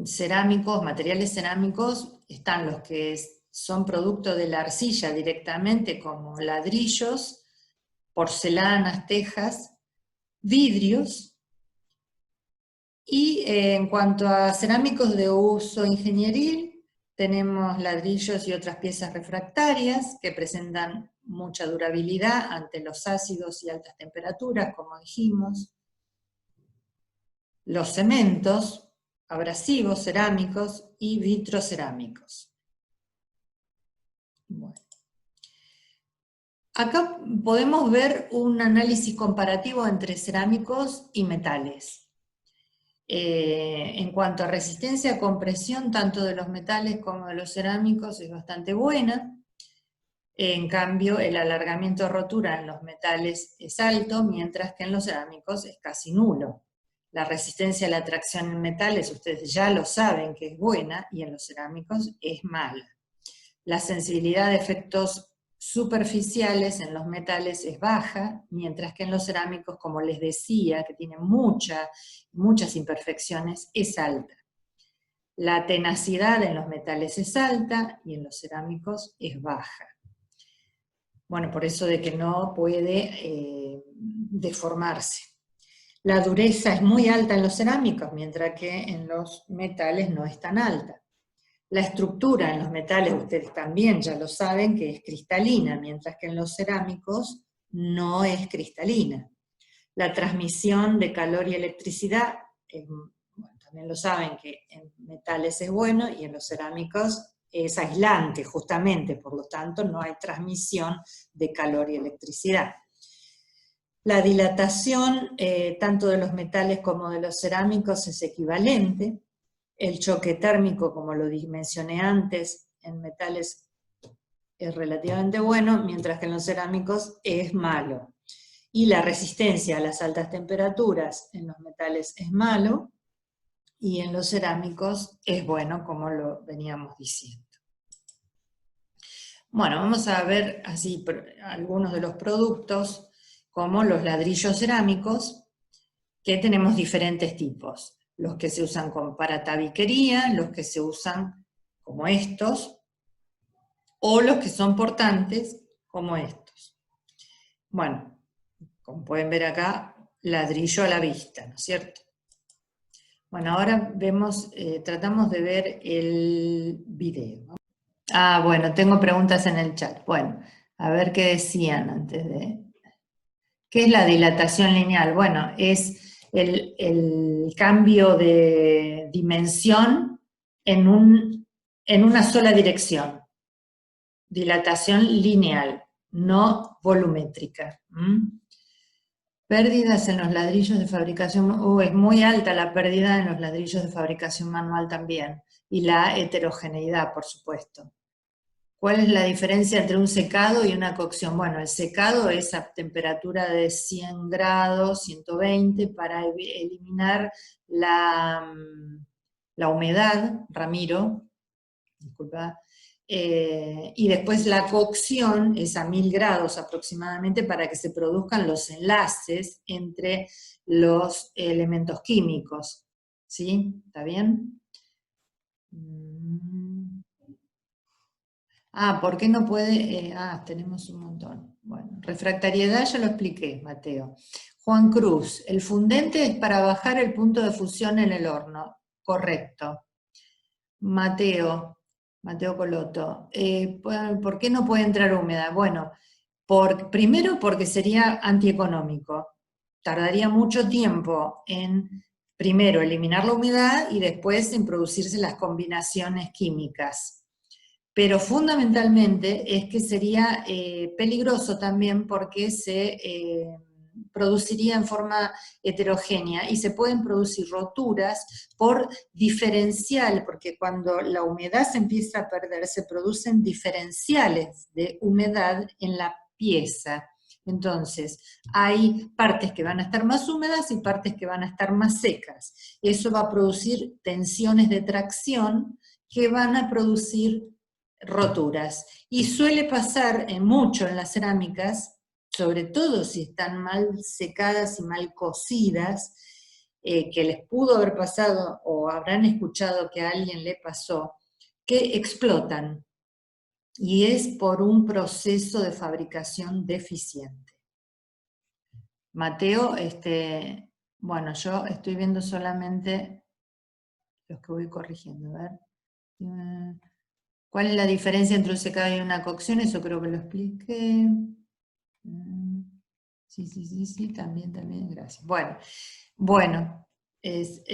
cerámicos, materiales cerámicos, están los que son producto de la arcilla directamente, como ladrillos, porcelanas, tejas, vidrios, y en cuanto a cerámicos de uso ingenieril, tenemos ladrillos y otras piezas refractarias que presentan mucha durabilidad ante los ácidos y altas temperaturas, como dijimos. Los cementos, abrasivos cerámicos y vitrocerámicos. Bueno. Acá podemos ver un análisis comparativo entre cerámicos y metales. En cuanto a resistencia a compresión, tanto de los metales como de los cerámicos, es bastante buena. En cambio, el alargamiento de rotura en los metales es alto, mientras que en los cerámicos es casi nulo. La resistencia a la tracción en metales, ustedes ya lo saben que es buena, y en los cerámicos es mala. La sensibilidad de efectos superficiales en los metales es baja, mientras que en los cerámicos, como les decía, que tienen muchas imperfecciones, es alta. La tenacidad en los metales es alta y en los cerámicos es baja. Bueno, por eso de que no puede deformarse. La dureza es muy alta en los cerámicos, mientras que en los metales no es tan alta. La estructura en los metales, ustedes también ya lo saben, que es cristalina, mientras que en los cerámicos no es cristalina. La transmisión de calor y electricidad, bueno, también lo saben que en metales es bueno y en los cerámicos es aislante, justamente, por lo tanto no hay transmisión de calor y electricidad. La dilatación, tanto de los metales como de los cerámicos, es equivalente. El choque térmico, como lo mencioné antes, en metales es relativamente bueno, mientras que en los cerámicos es malo. Y la resistencia a las altas temperaturas en los metales es malo, y en los cerámicos es bueno, como lo veníamos diciendo. Bueno, vamos a ver así algunos de los productos, como los ladrillos cerámicos, que tenemos diferentes tipos. Los que se usan para tabiquería, los que se usan como estos, o los que son portantes, como estos. Bueno, como pueden ver acá, ladrillo a la vista, ¿no es cierto? Bueno, ahora vemos, tratamos de ver el video, ¿no? Ah, bueno, tengo preguntas en el chat. Bueno, a ver qué decían antes de... ¿Qué es la dilatación lineal? Bueno, es el cambio de dimensión en una sola dirección. Dilatación lineal, no volumétrica. Pérdidas en los ladrillos de fabricación, es muy alta la pérdida en los ladrillos de fabricación manual también, y la heterogeneidad, por supuesto. ¿Cuál es la diferencia entre un secado y una cocción? Bueno, el secado es a temperatura de 100 grados, 120, para eliminar la humedad, Ramiro, disculpa, y después la cocción es a 1000 grados aproximadamente para que se produzcan los enlaces entre los elementos químicos. ¿Sí? ¿Está bien? ¿Por qué no puede? Tenemos un montón. Bueno, refractariedad ya lo expliqué, Mateo. Juan Cruz, el fundente es para bajar el punto de fusión en el horno. Correcto. Mateo Coloto, ¿por qué no puede entrar húmeda? Bueno, primero porque sería antieconómico. Tardaría mucho tiempo en, primero, eliminar la humedad y después en producirse las combinaciones químicas. Pero fundamentalmente es que sería peligroso también porque se produciría en forma heterogénea y se pueden producir roturas por diferencial, porque cuando la humedad se empieza a perder se producen diferenciales de humedad en la pieza. Entonces, hay partes que van a estar más húmedas y partes que van a estar más secas. Eso va a producir tensiones de tracción que van a producir roturas. Y suele pasar mucho en las cerámicas, sobre todo si están mal secadas y mal cocidas, que les pudo haber pasado o habrán escuchado que a alguien le pasó, que explotan. Y es por un proceso de fabricación deficiente. Mateo, bueno, yo estoy viendo solamente los que voy corrigiendo. A ver. ¿Cuál es la diferencia entre un secado y una cocción? Eso creo que lo expliqué. Sí, también, gracias. Bueno,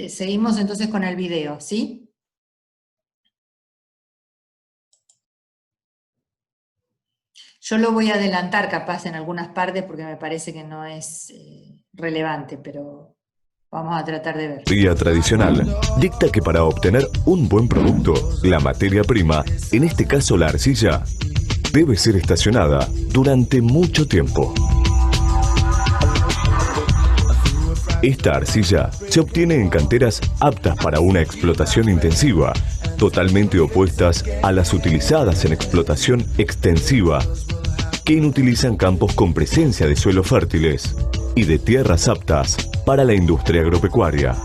seguimos entonces con el video, ¿sí? Yo lo voy a adelantar capaz en algunas partes porque me parece que no es relevante, pero vamos a tratar de ver. La teoría tradicional dicta que para obtener un buen producto, la materia prima, en este caso la arcilla, debe ser estacionada durante mucho tiempo. Esta arcilla se obtiene en canteras aptas para una explotación intensiva, totalmente opuestas a las utilizadas en explotación extensiva, que inutilizan campos con presencia de suelos fértiles y de tierras aptas para la industria agropecuaria.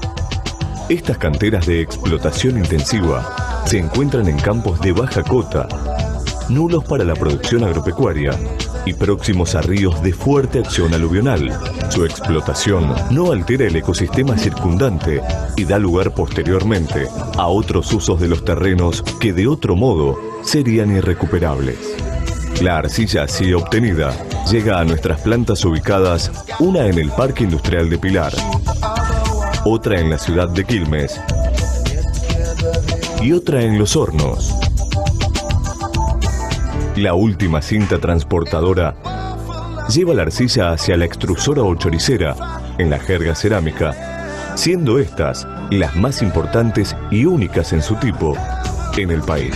Estas canteras de explotación intensiva se encuentran en campos de baja cota, nulos para la producción agropecuaria y próximos a ríos de fuerte acción aluvional. Su explotación no altera el ecosistema circundante y da lugar posteriormente a otros usos de los terrenos que de otro modo serían irrecuperables. La arcilla así obtenida llega a nuestras plantas ubicadas, una en el Parque Industrial de Pilar, otra en la ciudad de Quilmes y otra en Los Hornos. La última cinta transportadora lleva la arcilla hacia la extrusora o choricera, en la jerga cerámica, siendo estas las más importantes y únicas en su tipo en el país.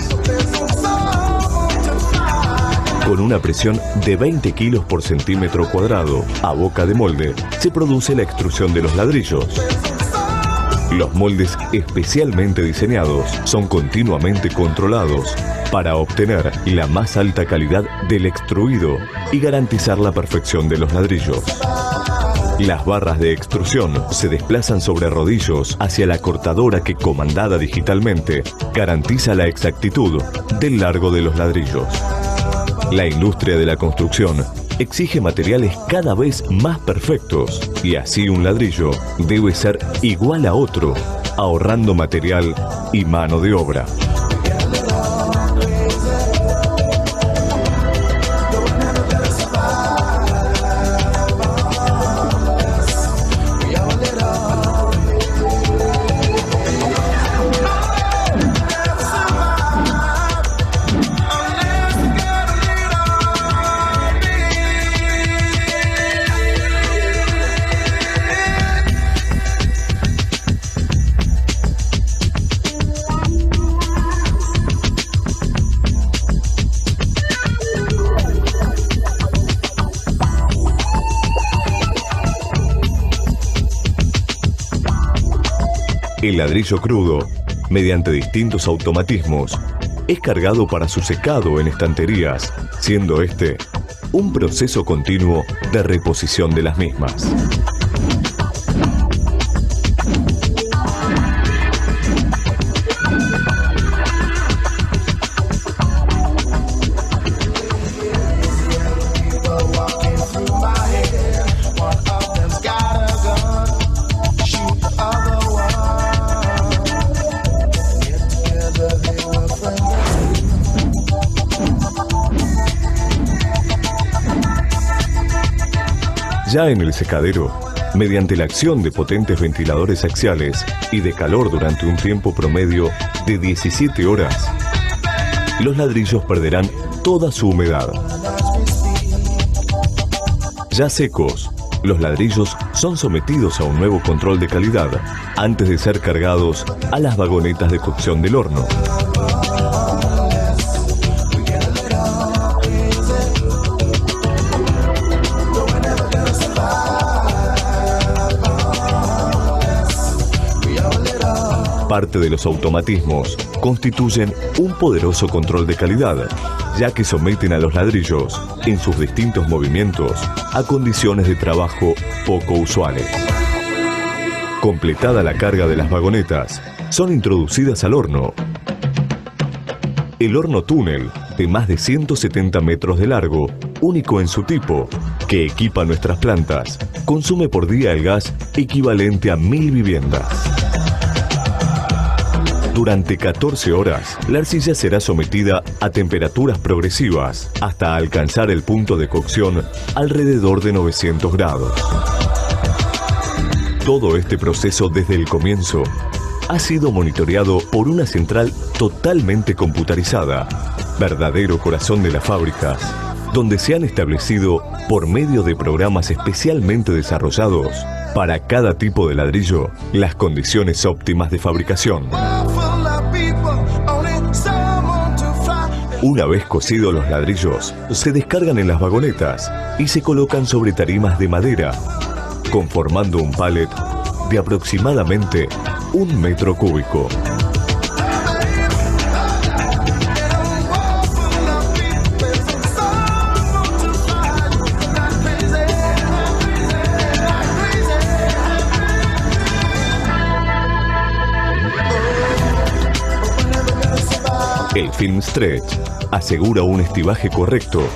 Con una presión de 20 kilos por centímetro cuadrado a boca de molde, se produce la extrusión de los ladrillos. Los moldes especialmente diseñados son continuamente controlados para obtener la más alta calidad del extruido y garantizar la perfección de los ladrillos. Las barras de extrusión se desplazan sobre rodillos hacia la cortadora que, comandada digitalmente, garantiza la exactitud del largo de los ladrillos. La industria de la construcción exige materiales cada vez más perfectos y así un ladrillo debe ser igual a otro, ahorrando material y mano de obra. El ladrillo crudo, mediante distintos automatismos, es cargado para su secado en estanterías, siendo este un proceso continuo de reposición de las mismas. Ya en el secadero, mediante la acción de potentes ventiladores axiales y de calor durante un tiempo promedio de 17 horas, los ladrillos perderán toda su humedad. Ya secos, los ladrillos son sometidos a un nuevo control de calidad antes de ser cargados a las vagonetas de cocción del horno. parte de los automatismos constituyen un poderoso control de calidad, ya que someten a los ladrillos, en sus distintos movimientos, a condiciones de trabajo poco usuales. Completada la carga de las vagonetas, son introducidas al horno. El horno túnel, de más de 170 metros de largo, único en su tipo, que equipa nuestras plantas, consume por día el gas equivalente a 1000 viviendas. Durante 14 horas, la arcilla será sometida a temperaturas progresivas hasta alcanzar el punto de cocción alrededor de 900 grados. Todo este proceso desde el comienzo ha sido monitoreado por una central totalmente computarizada, verdadero corazón de las fábricas, donde se han establecido, por medio de programas especialmente desarrollados, para cada tipo de ladrillo, las condiciones óptimas de fabricación. Una vez cocidos los ladrillos, se descargan en las vagonetas y se colocan sobre tarimas de madera, conformando un pallet de aproximadamente 1 metro cúbico. El film stretch asegura un estibaje correcto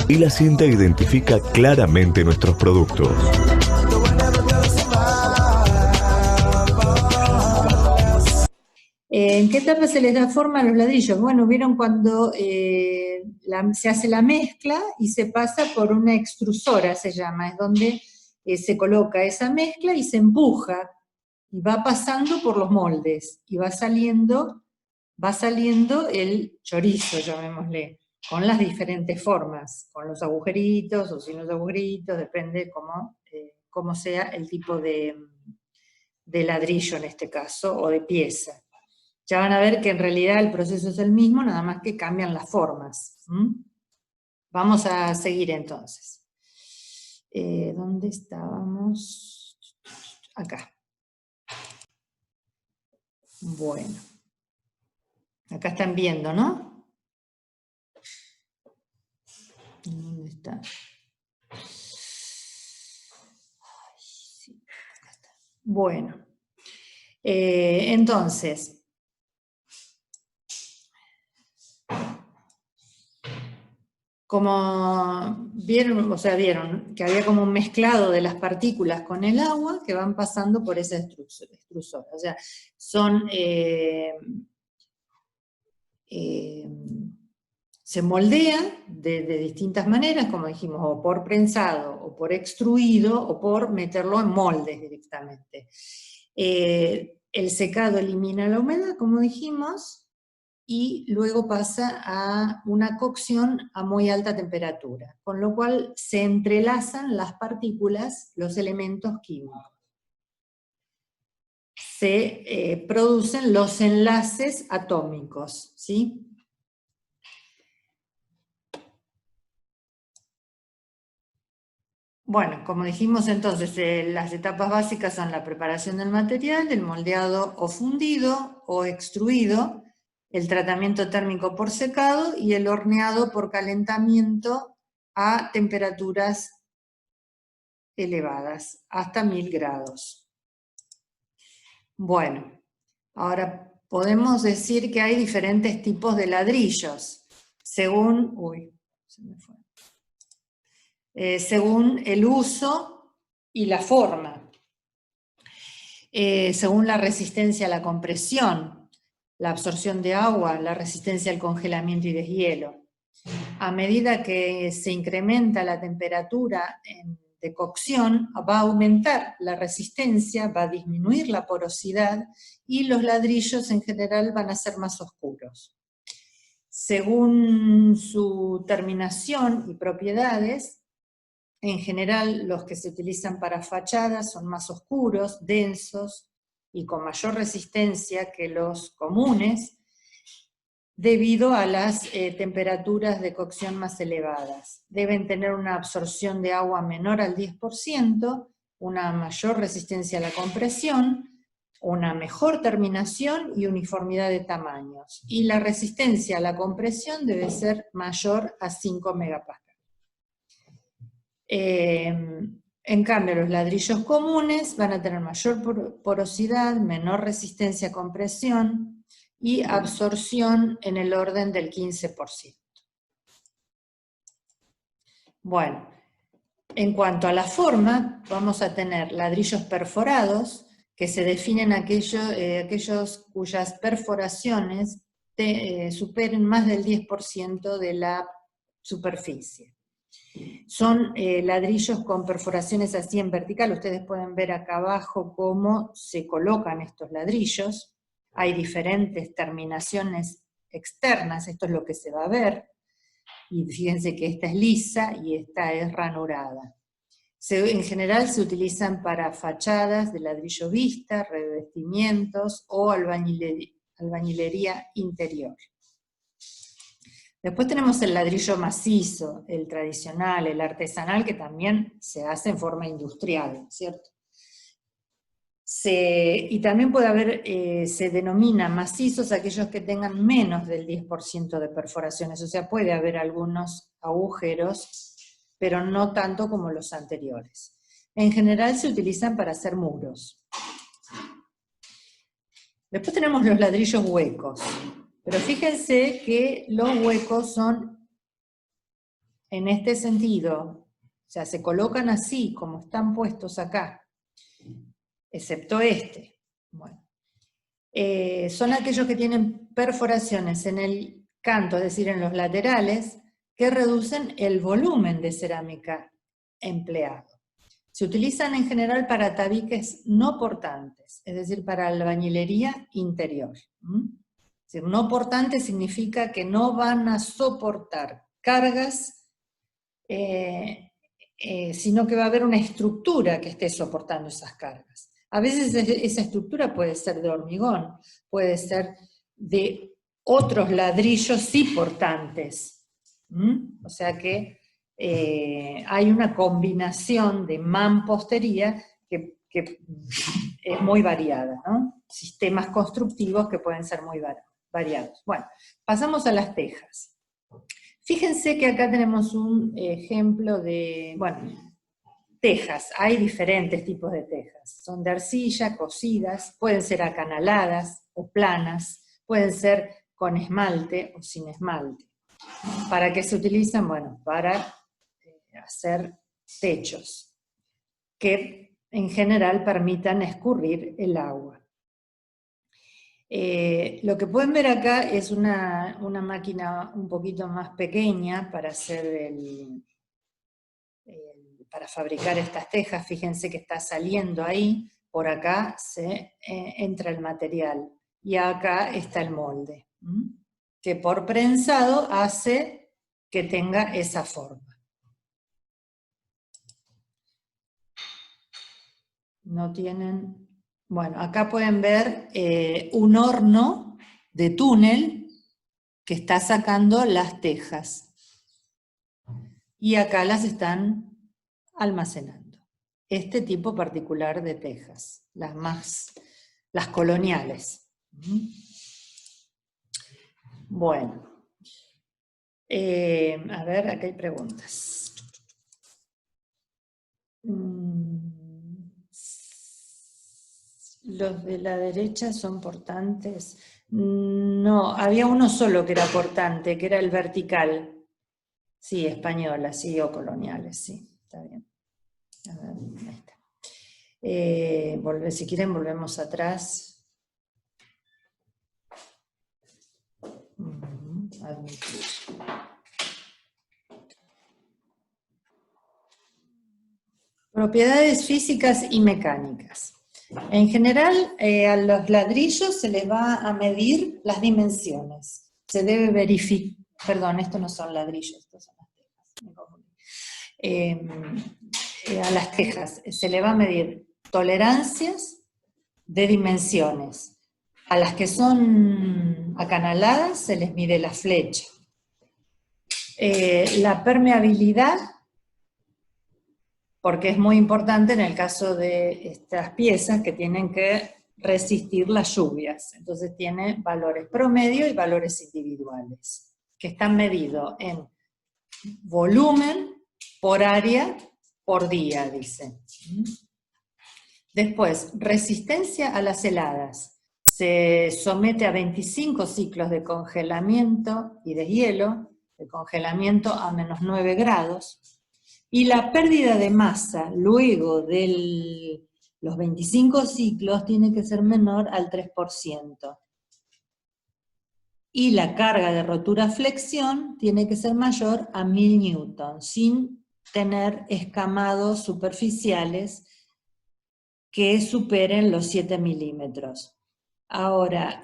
y la cinta identifica claramente nuestros productos. ¿En qué etapa se les da forma a los ladrillos? Bueno, vieron cuando se hace la mezcla y se pasa por una extrusora, se llama, es donde se coloca esa mezcla y se empuja, y va pasando por los moldes, y va saliendo el chorizo, llamémosle, con las diferentes formas, con los agujeritos o sin los agujeritos, depende cómo sea el tipo de ladrillo en este caso, o de pieza. Ya van a ver que en realidad el proceso es el mismo, nada más que cambian las formas. Vamos a seguir entonces. ¿Dónde estábamos? Acá. Bueno. Acá están viendo, ¿no? ¿Dónde está? Ay, sí, acá está. Bueno. Entonces, como vieron que había como un mezclado de las partículas con el agua que van pasando por esa extrusora. O sea, se moldea de distintas maneras, como dijimos, o por prensado, o por extruido, o por meterlo en moldes directamente. El secado elimina la humedad, como dijimos, y luego pasa a una cocción a muy alta temperatura, con lo cual se entrelazan las partículas, los elementos químicos. Se producen los enlaces atómicos, ¿sí? Bueno, como dijimos entonces, las etapas básicas son la preparación del material, el moldeado o fundido o extruido, el tratamiento térmico por secado y el horneado por calentamiento a temperaturas elevadas, hasta 1000 grados. Bueno, ahora podemos decir que hay diferentes tipos de ladrillos, según el uso y la forma, según la resistencia a la compresión, la absorción de agua, la resistencia al congelamiento y deshielo. A medida que se incrementa la temperatura de cocción, va a aumentar la resistencia, va a disminuir la porosidad y los ladrillos en general van a ser más oscuros. Según su terminación y propiedades, en general los que se utilizan para fachadas son más oscuros, densos, y con mayor resistencia que los comunes, debido a las temperaturas de cocción más elevadas. Deben tener una absorción de agua menor al 10%, una mayor resistencia a la compresión, una mejor terminación y uniformidad de tamaños. Y la resistencia a la compresión debe ser mayor a 5 megapascal. En cambio, los ladrillos comunes van a tener mayor porosidad, menor resistencia a compresión y absorción en el orden del 15%. Bueno, en cuanto a la forma, vamos a tener ladrillos perforados, que se definen aquellos cuyas perforaciones superen más del 10% de la superficie. Son ladrillos con perforaciones así en vertical. Ustedes pueden ver acá abajo cómo se colocan estos ladrillos. Hay diferentes terminaciones externas, esto es lo que se va a ver. Y fíjense que esta es lisa y esta es ranurada. En general se utilizan para fachadas de ladrillo vista, revestimientos o albañilería interior. Después tenemos el ladrillo macizo, el tradicional, el artesanal, que también se hace en forma industrial, ¿cierto? Y también puede haber, se denomina macizos aquellos que tengan menos del 10% de perforaciones, o sea, puede haber algunos agujeros, pero no tanto como los anteriores. En general se utilizan para hacer muros. Después tenemos los ladrillos huecos, pero fíjense que los huecos son en este sentido, o sea, se colocan así, como están puestos acá, excepto este. Bueno. Son aquellos que tienen perforaciones en el canto, es decir, en los laterales, que reducen el volumen de cerámica empleado. Se utilizan en general para tabiques no portantes, es decir, para albañilería interior. Es decir, no portante significa que no van a soportar cargas, sino que va a haber una estructura que esté soportando esas cargas. A veces esa estructura puede ser de hormigón, puede ser de otros ladrillos sí portantes. O sea que hay una combinación de mampostería que es muy variada, ¿no? Sistemas constructivos que pueden ser muy variados. Bueno, pasamos a las tejas. Fíjense que acá tenemos un ejemplo de, bueno, tejas. Hay diferentes tipos de tejas. Son de arcilla, cocidas, pueden ser acanaladas o planas, pueden ser con esmalte o sin esmalte. ¿Para qué se utilizan? Bueno, para hacer techos, que en general permitan escurrir el agua. Lo que pueden ver acá es una máquina un poquito más pequeña para hacer para fabricar estas tejas. Fíjense que está saliendo ahí, por acá se entra el material, y acá está el molde, que por prensado hace que tenga esa forma. No tienen... Bueno, acá pueden ver un horno de túnel que está sacando las tejas. Y acá las están almacenando. Este tipo particular de tejas, las coloniales. Bueno. A ver, acá hay preguntas. ¿Los de la derecha son portantes? No, había uno solo que era portante, que era el vertical. Sí, española, sí, o coloniales, sí, está bien. A ver, ahí está. Si quieren volvemos atrás. Admitir. Propiedades físicas y mecánicas. En general, a los ladrillos se les va a medir las dimensiones. Se debe verificar, perdón, estos no son ladrillos, estos son las tejas. A las tejas se le va a medir tolerancias de dimensiones. A las que son acanaladas se les mide la flecha. La permeabilidad, porque es muy importante en el caso de estas piezas que tienen que resistir las lluvias. Entonces tiene valores promedio y valores individuales, que están medidos en volumen por área por día, dice. Después, resistencia a las heladas. Se somete a 25 ciclos de congelamiento y deshielo, de congelamiento a -9 grados, y la pérdida de masa luego de los 25 ciclos tiene que ser menor al 3%. Y la carga de rotura-flexión tiene que ser mayor a 1000 newtons, sin tener escamados superficiales que superen los 7 milímetros. Ahora,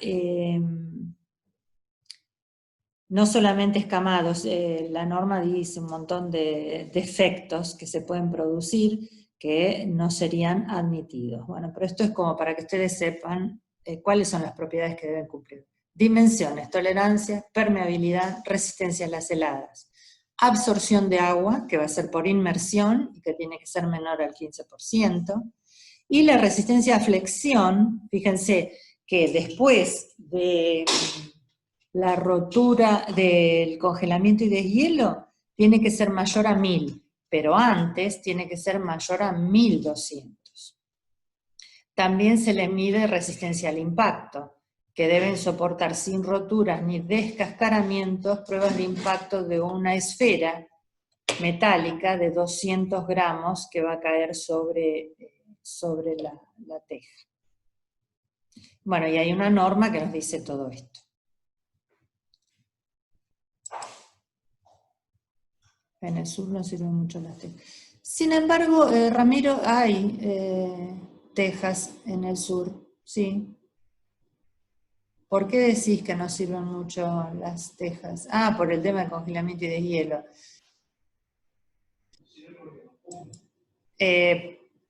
no solamente escamados, la norma dice un montón de defectos que se pueden producir que no serían admitidos. Bueno, pero esto es como para que ustedes sepan cuáles son las propiedades que deben cumplir. Dimensiones, tolerancia, permeabilidad, resistencia a las heladas. Absorción de agua, que va a ser por inmersión y que tiene que ser menor al 15%. Y la resistencia a flexión, fíjense que después de la rotura del congelamiento y deshielo, tiene que ser mayor a 1000, pero antes tiene que ser mayor a 1200. También se le mide resistencia al impacto, que deben soportar sin roturas ni descascaramientos pruebas de impacto de una esfera metálica de 200 gramos que va a caer sobre la teja. Bueno, y hay una norma que nos dice todo esto. En el sur no sirven mucho las tejas. Sin embargo, Ramiro, hay tejas en el sur, sí. ¿Por qué decís que no sirven mucho las tejas? Ah, por el tema del congelamiento y deshielo.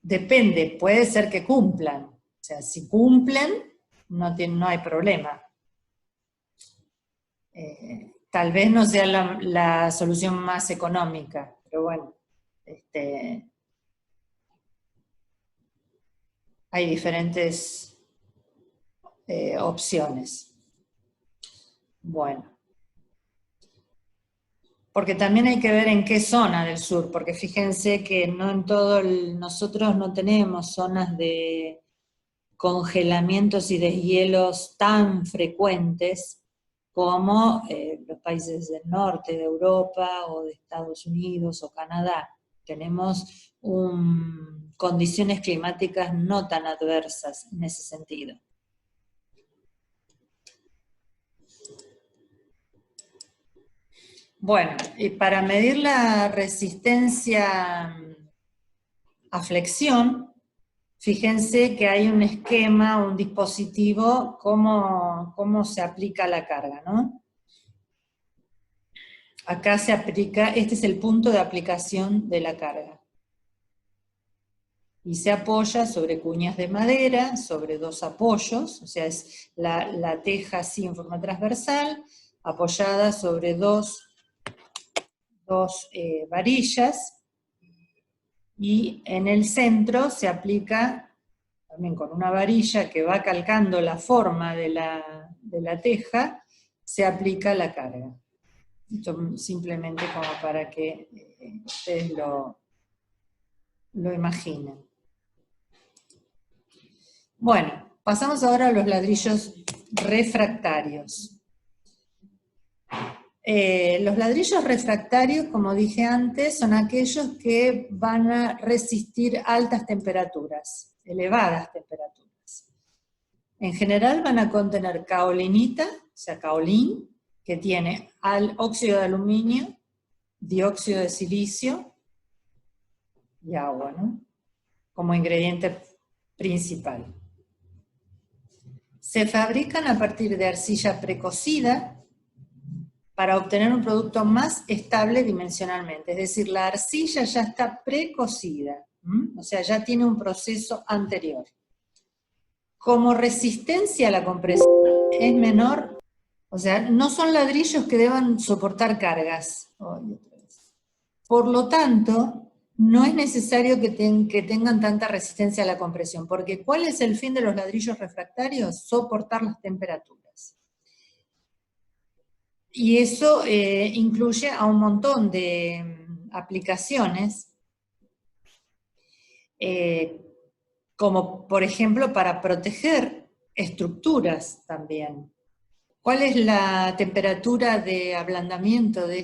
Depende, puede ser que cumplan. O sea, si cumplen, no hay problema. Tal vez no sea la solución más económica, pero bueno, hay diferentes opciones. Bueno. Porque también hay que ver en qué zona del sur, porque fíjense que no en todo nosotros no tenemos zonas de congelamientos y deshielos tan frecuentes como los países del norte de Europa o de Estados Unidos o Canadá. Tenemos condiciones climáticas no tan adversas en ese sentido. Bueno, y para medir la resistencia a flexión, fíjense que hay un esquema, un dispositivo, cómo se aplica la carga, ¿no? Acá se aplica, este es el punto de aplicación de la carga. Y se apoya sobre cuñas de madera, sobre dos apoyos, o sea, es la teja así en forma transversal, apoyada sobre dos varillas, y en el centro se aplica, también con una varilla que va calcando la forma de la teja, se aplica la carga. Esto simplemente como para que ustedes lo imaginen. Bueno, pasamos ahora a los ladrillos refractarios. Los ladrillos refractarios, como dije antes, son aquellos que van a resistir altas temperaturas, elevadas temperaturas. En general van a contener kaolinita, o sea, kaolín, que tiene óxido de aluminio, dióxido de silicio y agua, ¿no? Como ingrediente principal. Se fabrican a partir de arcilla precocida, para obtener un producto más estable dimensionalmente. Es decir, la arcilla ya está precocida, o sea, ya tiene un proceso anterior. Como resistencia a la compresión es menor, o sea, no son ladrillos que deban soportar cargas. Por lo tanto, no es necesario que tengan tanta resistencia a la compresión, porque ¿cuál es el fin de los ladrillos refractarios? Soportar las temperaturas. Y eso incluye a un montón de aplicaciones, como por ejemplo para proteger estructuras también. ¿Cuál es la temperatura de ablandamiento de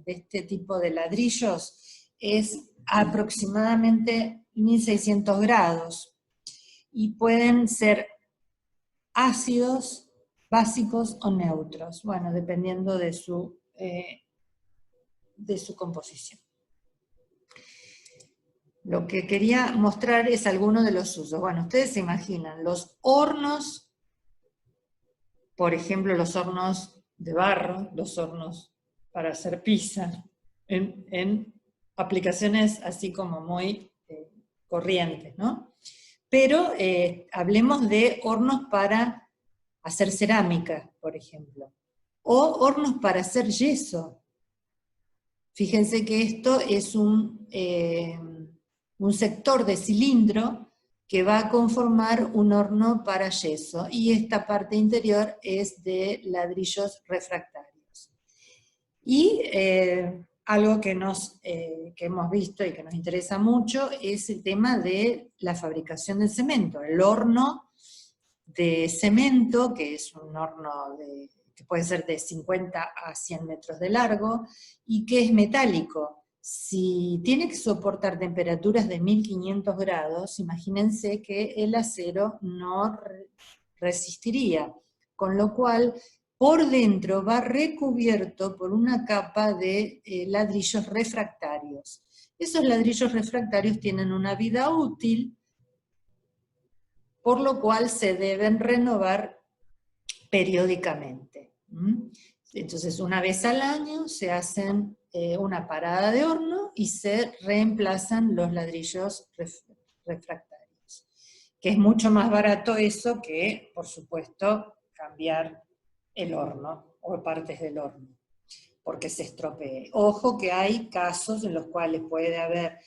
este tipo de ladrillos? Es aproximadamente 1600 grados y pueden ser ácidos, básicos o neutros, bueno, dependiendo de su composición. Lo que quería mostrar es algunos de los usos. Bueno, ustedes se imaginan, los hornos, por ejemplo, los hornos de barro, los hornos para hacer pizza, en aplicaciones así como muy corrientes, ¿no? Pero hablemos de hornos para hacer cerámica, por ejemplo, o hornos para hacer yeso. Fíjense que esto es un sector de cilindro que va a conformar un horno para yeso, y esta parte interior es de ladrillos refractarios. Y algo que hemos visto y que nos interesa mucho es el tema de la fabricación del cemento. El horno de cemento, que es un horno que puede ser de 50 a 100 metros de largo, y que es metálico. Si tiene que soportar temperaturas de 1500 grados, imagínense que el acero no resistiría, con lo cual por dentro va recubierto por una capa de ladrillos refractarios. Esos ladrillos refractarios tienen una vida útil, por lo cual se deben renovar periódicamente. Entonces, una vez al año se hacen una parada de horno y se reemplazan los ladrillos refractarios, que es mucho más barato eso que, por supuesto, cambiar el horno o partes del horno, porque se estropee. Ojo que hay casos en los cuales puede haber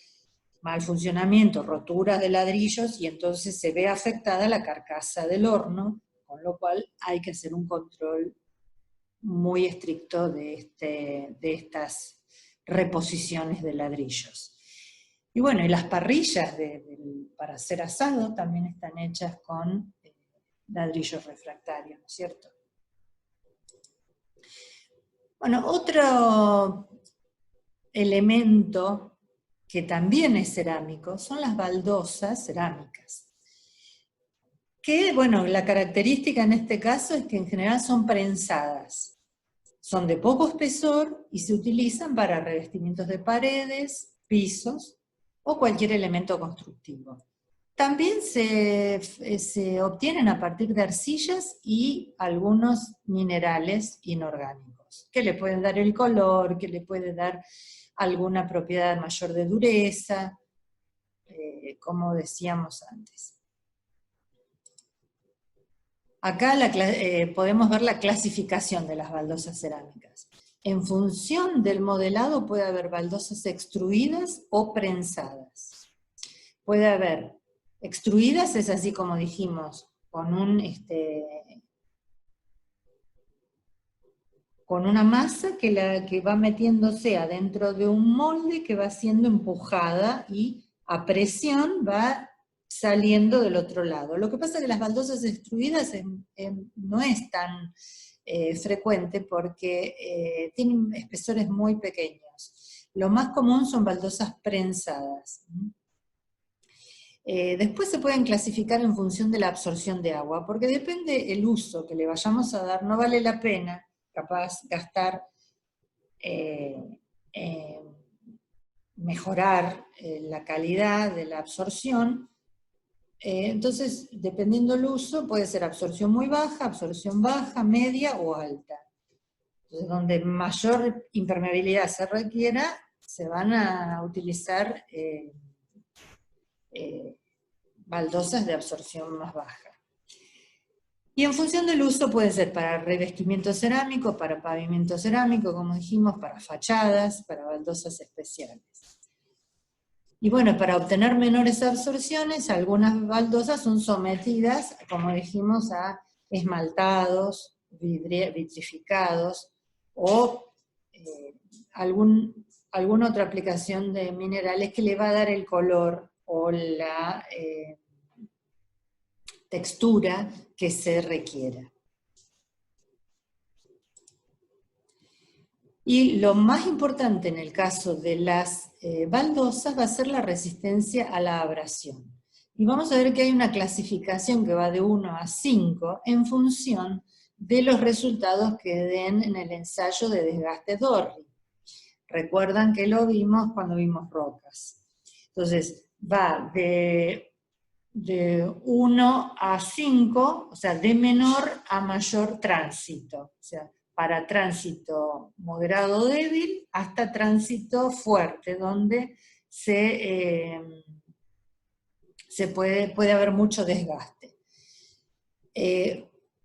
mal funcionamiento, roturas de ladrillos, y entonces se ve afectada la carcasa del horno, con lo cual hay que hacer un control muy estricto de estas reposiciones de ladrillos. Y bueno, y las parrillas para hacer asado también están hechas con ladrillos refractarios, ¿no es cierto? Bueno, otro elemento que también es cerámico son las baldosas cerámicas. Que, bueno, la característica en este caso es que en general son prensadas. Son de poco espesor y se utilizan para revestimientos de paredes, pisos o cualquier elemento constructivo. También se obtienen a partir de arcillas y algunos minerales inorgánicos, que le pueden dar el color, que le puede dar alguna propiedad mayor de dureza, como decíamos antes. Acá podemos ver la clasificación de las baldosas cerámicas. En función del modelado puede haber baldosas extruidas o prensadas. Puede haber extruidas, es así como dijimos, con una masa que va metiéndose adentro de un molde que va siendo empujada y a presión va saliendo del otro lado. Lo que pasa es que las baldosas extruidas no es tan frecuente porque tienen espesores muy pequeños. Lo más común son baldosas prensadas. Después se pueden clasificar en función de la absorción de agua, porque depende el uso que le vayamos a dar, no vale la pena capaz gastar, mejorar la calidad de la absorción. Entonces, dependiendo del uso, puede ser absorción muy baja, absorción baja, media o alta. Entonces, donde mayor impermeabilidad se requiera, se van a utilizar baldosas de absorción más baja. Y en función del uso puede ser para revestimiento cerámico, para pavimento cerámico, como dijimos, para fachadas, para baldosas especiales. Y bueno, para obtener menores absorciones, algunas baldosas son sometidas, como dijimos, a esmaltados, vitrificados, o alguna otra aplicación de minerales que le va a dar el color o la textura que se requiera. Y lo más importante en el caso de las baldosas va a ser la resistencia a la abrasión. Y vamos a ver que hay una clasificación que va de 1 a 5 en función de los resultados que den en el ensayo de desgaste Dorri. Recuerdan que lo vimos cuando vimos rocas. Entonces, va de 1 a 5, o sea, de menor a mayor tránsito. O sea, para tránsito moderado débil hasta tránsito fuerte, donde puede haber mucho desgaste.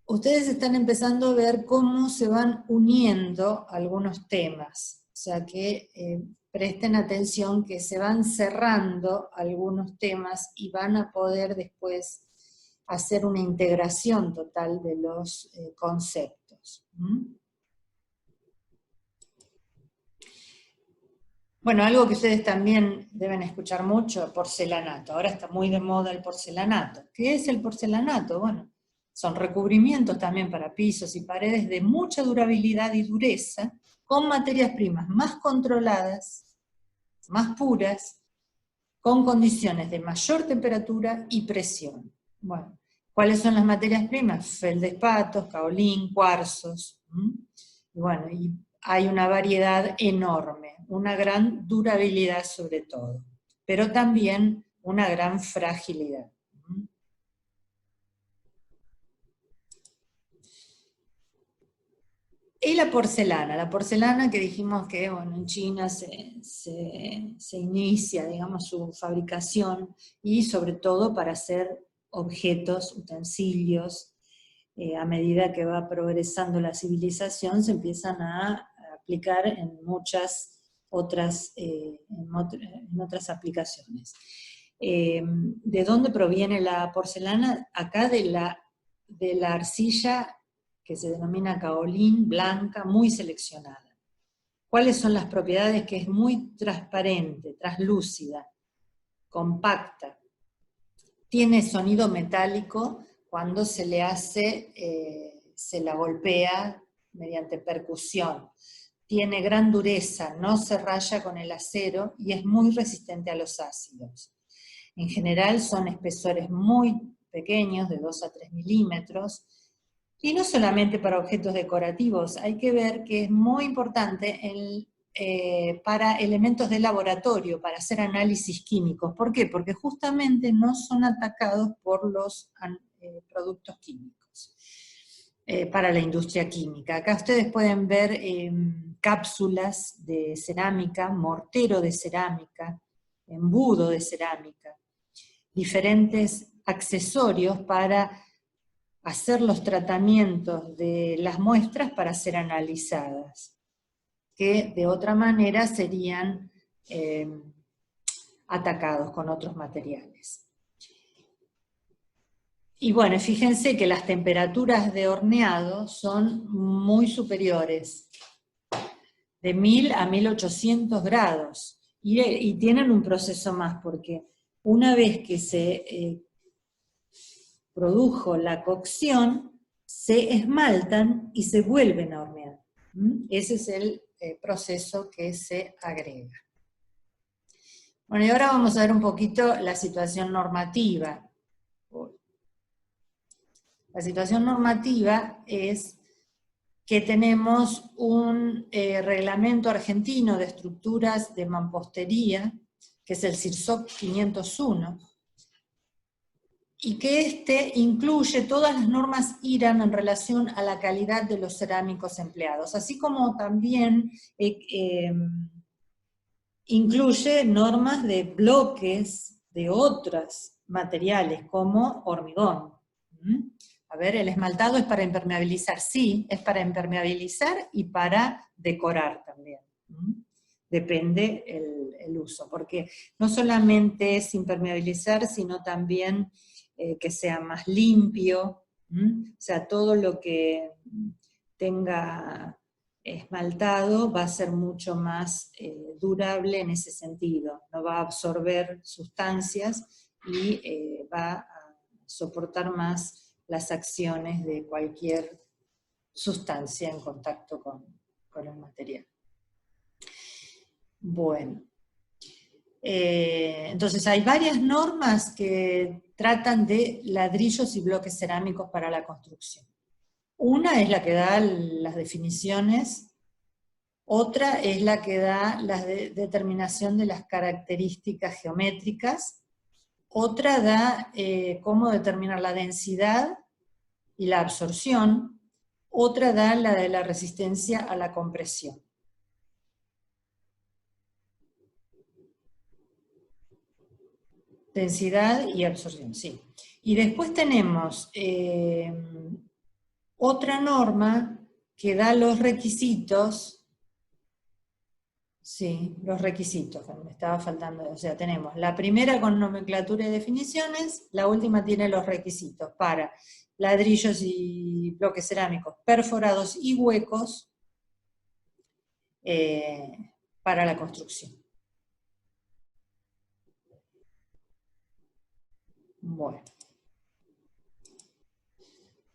Ustedes están empezando a ver cómo se van uniendo algunos temas, o sea que presten atención que se van cerrando algunos temas y van a poder después hacer una integración total de los conceptos. Bueno, algo que ustedes también deben escuchar mucho, porcelanato. Ahora está muy de moda el porcelanato. ¿Qué es el porcelanato? Bueno, son recubrimientos también para pisos y paredes de mucha durabilidad y dureza, con materias primas más controladas, más puras, con condiciones de mayor temperatura y presión. Bueno, ¿cuáles son las materias primas? Feldespatos, kaolín, cuarzos. Y bueno, y hay una variedad enorme, una gran durabilidad sobre todo, pero también una gran fragilidad. Y la porcelana que dijimos que bueno, en China se inicia, digamos, su fabricación, y sobre todo para hacer objetos, utensilios. A medida que va progresando la civilización, se empiezan a aplicar en muchas otras, en otras aplicaciones. ¿De dónde proviene la porcelana? Acá de la arcilla que se denomina kaolín, blanca, muy seleccionada. ¿Cuáles son las propiedades? Que es muy transparente, translúcida, compacta, tiene sonido metálico cuando se le hace, se la golpea mediante percusión, tiene gran dureza, no se raya con el acero y es muy resistente a los ácidos. En general son espesores muy pequeños, de 2 a 3 milímetros, y no solamente para objetos decorativos, hay que ver que es muy importante para elementos de laboratorio, para hacer análisis químicos. ¿Por qué? Porque justamente no son atacados por los productos químicos, para la industria química. Acá ustedes pueden ver cápsulas de cerámica, mortero de cerámica, embudo de cerámica, diferentes accesorios para hacer los tratamientos de las muestras para ser analizadas, que de otra manera serían atacados con otros materiales. Y bueno, fíjense que las temperaturas de horneado son muy superiores, de 1000 a 1800 grados, y tienen un proceso más, porque una vez que se produjo la cocción, se esmaltan y se vuelven a hornear. Ese es el proceso que se agrega. Bueno, y ahora vamos a ver un poquito la situación normativa. La situación normativa es que tenemos un reglamento argentino de estructuras de mampostería, que es el CIRSOC 501, y que incluye todas las normas IRAM en relación a la calidad de los cerámicos empleados, así como también incluye normas de bloques de otros materiales, como hormigón. A ver, el esmaltado es para impermeabilizar, sí, es para impermeabilizar y para decorar también. depende el uso, porque no solamente es impermeabilizar, sino también que sea más limpio, o sea, todo lo que tenga esmaltado va a ser mucho más durable en ese sentido, no va a absorber sustancias y va a soportar más las acciones de cualquier sustancia en contacto con el material. Bueno, entonces hay varias normas que tratan de ladrillos y bloques cerámicos para la construcción. Una es la que da las definiciones, otra es la que da la determinación de las características geométricas, otra da cómo determinar la densidad y la absorción, otra da la de la resistencia a la compresión. Densidad y absorción, sí. Y después tenemos otra norma que da los requisitos, sí, los requisitos, me estaba faltando, o sea, tenemos la primera con nomenclatura y definiciones, la última tiene los requisitos para ladrillos y bloques cerámicos perforados y huecos para la construcción. Bueno.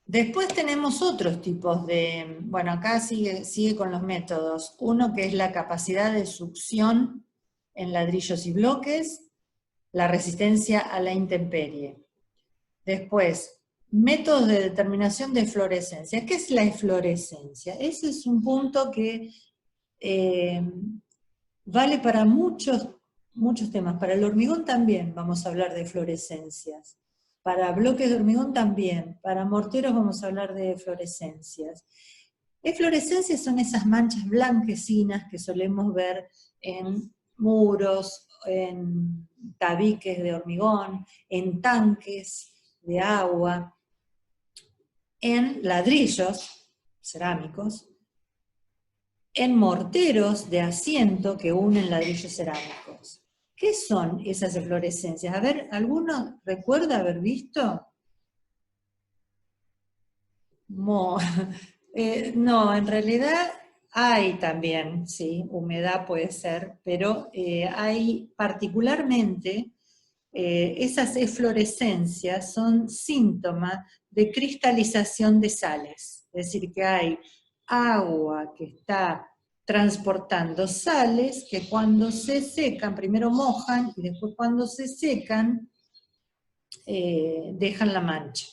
Después tenemos otros tipos de, bueno, acá sigue con los métodos. Uno que es la capacidad de succión en ladrillos y bloques, la resistencia a la intemperie. Después, métodos de determinación de eflorescencia. ¿Qué es la eflorescencia? Ese es un punto que vale para muchos temas. Para el hormigón también vamos a hablar de eflorescencias. Para bloques de hormigón también, para morteros vamos a hablar de eflorescencias. Eflorescencias son esas manchas blanquecinas que solemos ver en muros, en tabiques de hormigón, en tanques de agua, en ladrillos cerámicos, en morteros de asiento que unen ladrillos cerámicos. ¿Qué son esas eflorescencias? A ver, ¿alguno recuerda haber visto? No, en realidad hay también, sí, humedad puede ser, pero hay particularmente, esas eflorescencias son síntomas de cristalización de sales, es decir, que hay agua que está transportando sales que cuando se secan, primero mojan y después cuando se secan dejan la mancha.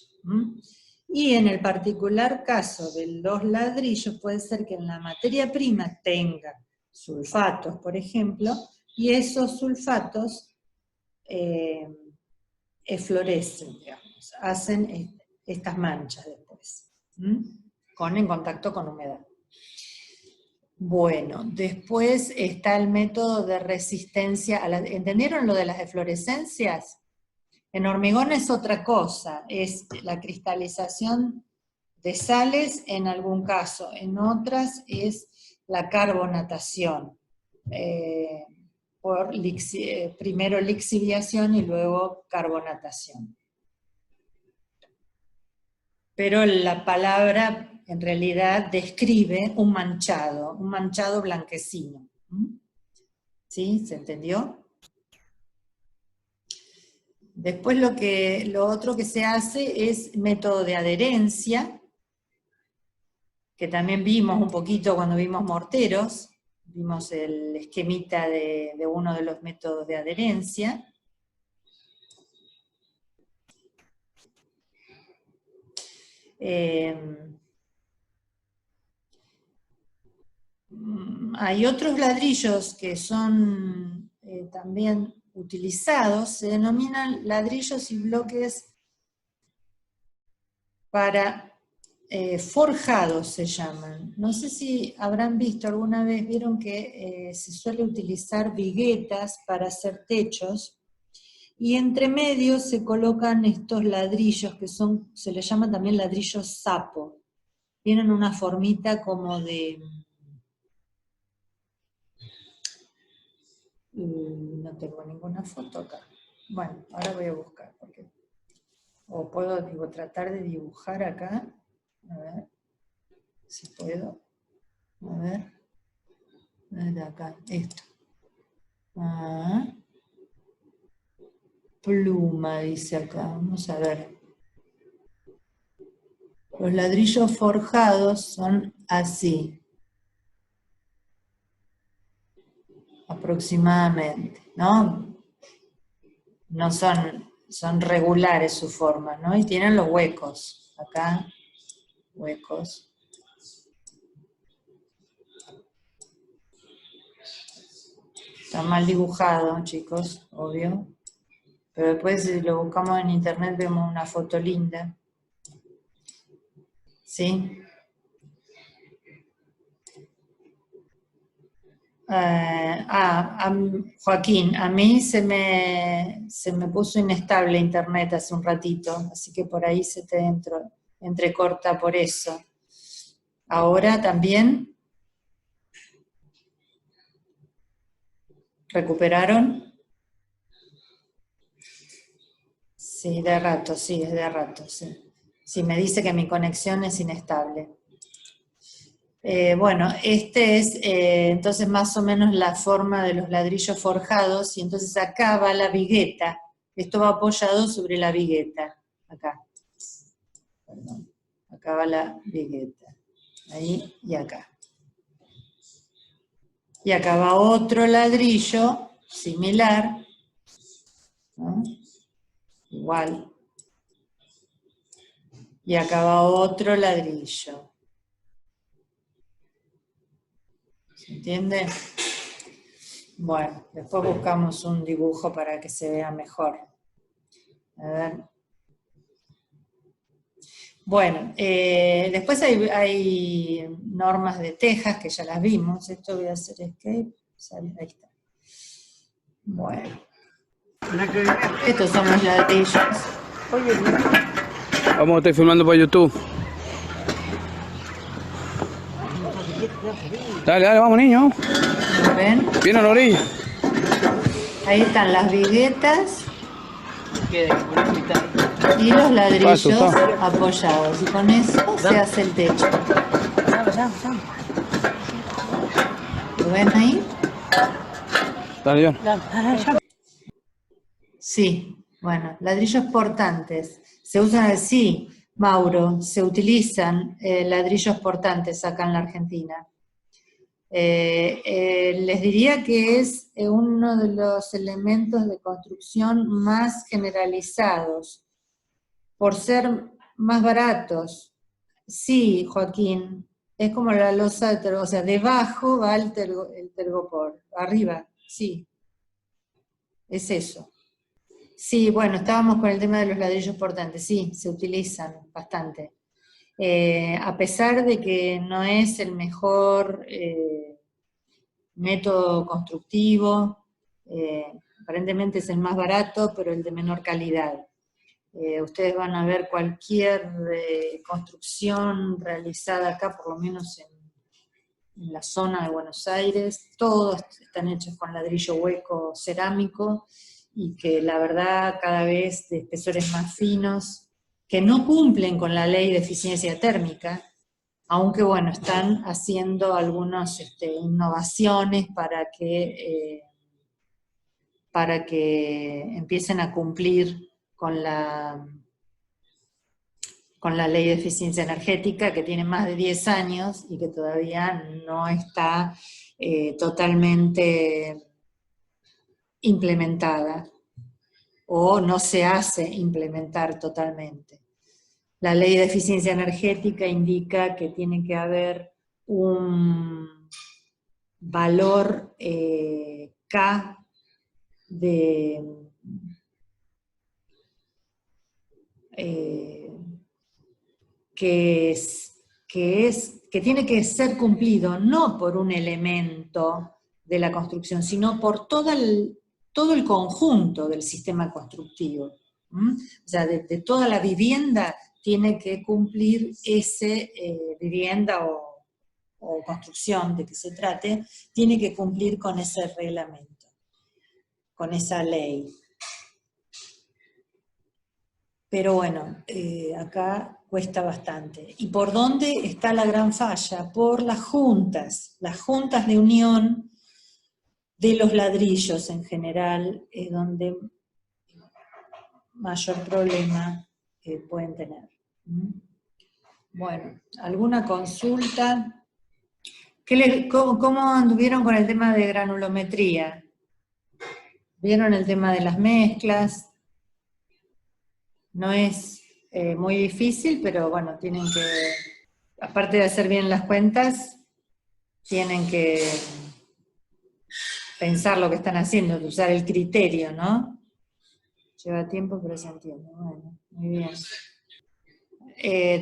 Y en el particular caso de los ladrillos puede ser que en la materia prima tenga sulfatos, por ejemplo, y esos sulfatos eflorecen, digamos, hacen estas manchas después, en contacto con humedad. Bueno, después está el método de resistencia a la... ¿Entendieron lo de las eflorescencias? En hormigón es otra cosa, es la cristalización de sales en algún caso, en otras es la carbonatación, primero lixiviación y luego carbonatación. Pero la palabra en realidad describe un manchado blanquecino. ¿Sí? ¿Se entendió? Después lo otro que se hace es método de adherencia, que también vimos un poquito cuando vimos morteros, vimos el esquemita de uno de los métodos de adherencia. Hay otros ladrillos que son también utilizados, se denominan ladrillos y bloques para forjados, se llaman. No sé si habrán visto alguna vez, vieron que se suele utilizar viguetas para hacer techos, y entre medio se colocan estos ladrillos que se les llama también ladrillos sapo. Tienen una formita como de No tengo ninguna foto acá. Bueno, ahora voy a buscar. O puedo tratar de dibujar acá. A ver si puedo. A ver. De acá, esto. Pluma, dice acá. Vamos a ver. Los ladrillos forjados son así. Aproximadamente, ¿no? No son regulares su forma, ¿no? Y tienen los huecos. Acá, huecos. Está mal dibujado, chicos, obvio. Pero después, si lo buscamos en internet, vemos una foto linda. ¿Sí? Joaquín, a mí se me puso inestable internet hace un ratito, así que por ahí se te entrecorta por eso. Ahora también. ¿Recuperaron? Sí, de rato, sí, es de rato, sí. Sí, me dice que mi conexión es inestable. Bueno, este es entonces más o menos la forma de los ladrillos forjados, y entonces acá va la vigueta. Esto va apoyado sobre la vigueta. Acá. Perdón. Acá va la vigueta. Ahí y acá. Y acá va otro ladrillo similar, ¿no? Igual. Y acá va otro ladrillo. ¿Se entiende? Bueno, después buscamos un dibujo para que se vea mejor. A ver. Bueno, después hay normas de tejas que ya las vimos. Esto voy a hacer escape. Ahí está. Bueno. Estos son los ladrillos. Vamos, estoy filmando para YouTube. Dale, dale, vamos niños. ¿Ven? Viene a la orilla. Ahí están las viguetas y los ladrillos apoyados. Y con eso se hace el techo. ¿Lo ven ahí? Dale, John. Sí, bueno, ladrillos portantes. Se usan así, Mauro, se utilizan ladrillos portantes acá en la Argentina. Les diría que es uno de los elementos de construcción más generalizados, por ser más baratos. Sí, Joaquín, es como la losa de o sea, debajo va el tergopor, arriba, sí, es eso. Sí, bueno, estábamos con el tema de los ladrillos portantes, sí, se utilizan bastante. A pesar de que no es el mejor método constructivo, aparentemente es el más barato, pero el de menor calidad. Ustedes van a ver cualquier construcción realizada acá, por lo menos en la zona de Buenos Aires, todos están hechos con ladrillo hueco cerámico, y que la verdad cada vez de espesores más finos, que no cumplen con la ley de eficiencia térmica, aunque bueno, están haciendo algunas innovaciones para que empiecen a cumplir con la ley de eficiencia energética, que tiene más de 10 años y que todavía no está totalmente implementada, o no se hace implementar totalmente. La ley de eficiencia energética indica que tiene que haber un valor K que tiene que ser cumplido no por un elemento de la construcción, sino por todo el conjunto del sistema constructivo. O sea, de toda la vivienda tiene que cumplir ese vivienda o construcción de que se trate, tiene que cumplir con ese reglamento. con esa ley. Pero bueno, acá cuesta bastante. ¿Y por dónde está la gran falla? Por las juntas de unión de los ladrillos en general, es donde mayor problema pueden tener. Bueno, ¿alguna consulta? ¿Cómo anduvieron con el tema de granulometría? ¿Vieron el tema de las mezclas? No es muy difícil, pero bueno, tienen que, aparte de hacer bien las cuentas, tienen que pensar lo que están haciendo, usar el criterio, ¿no? Lleva tiempo, pero se entiende. Bueno, muy bien.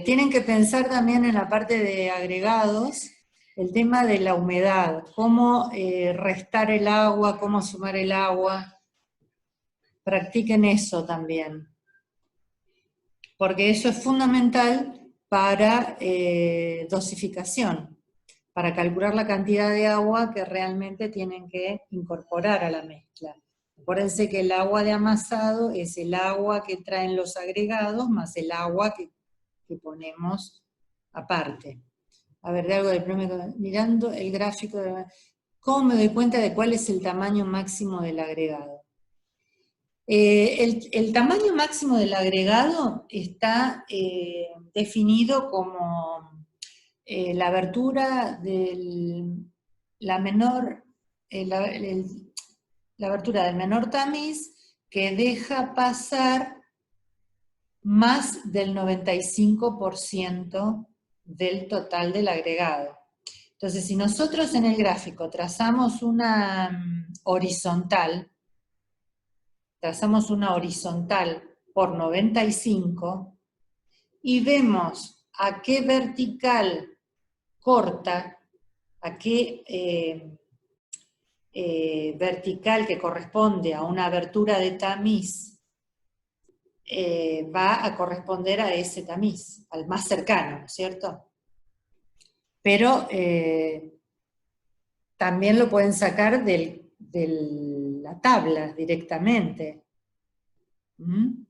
Tienen que pensar también en la parte de agregados, el tema de la humedad, cómo restar el agua, cómo sumar el agua. Practiquen eso también, porque eso es fundamental para dosificación, para calcular la cantidad de agua que realmente tienen que incorporar a la mezcla. Acuérdense que el agua de amasado es el agua que traen los agregados más el agua que ponemos aparte. A ver, de algo del premio, mirando el gráfico, ¿cómo me doy cuenta de cuál es el tamaño máximo del agregado? El tamaño máximo del agregado está definido como la abertura la abertura del menor tamiz que deja pasar más del 95% del total del agregado. Entonces, si nosotros en el gráfico trazamos una horizontal por 95 y vemos a qué vertical corta, a qué vertical que corresponde a una abertura de tamiz va a corresponder a ese tamiz, al más cercano, ¿no es cierto? Pero también lo pueden sacar de la tabla directamente. No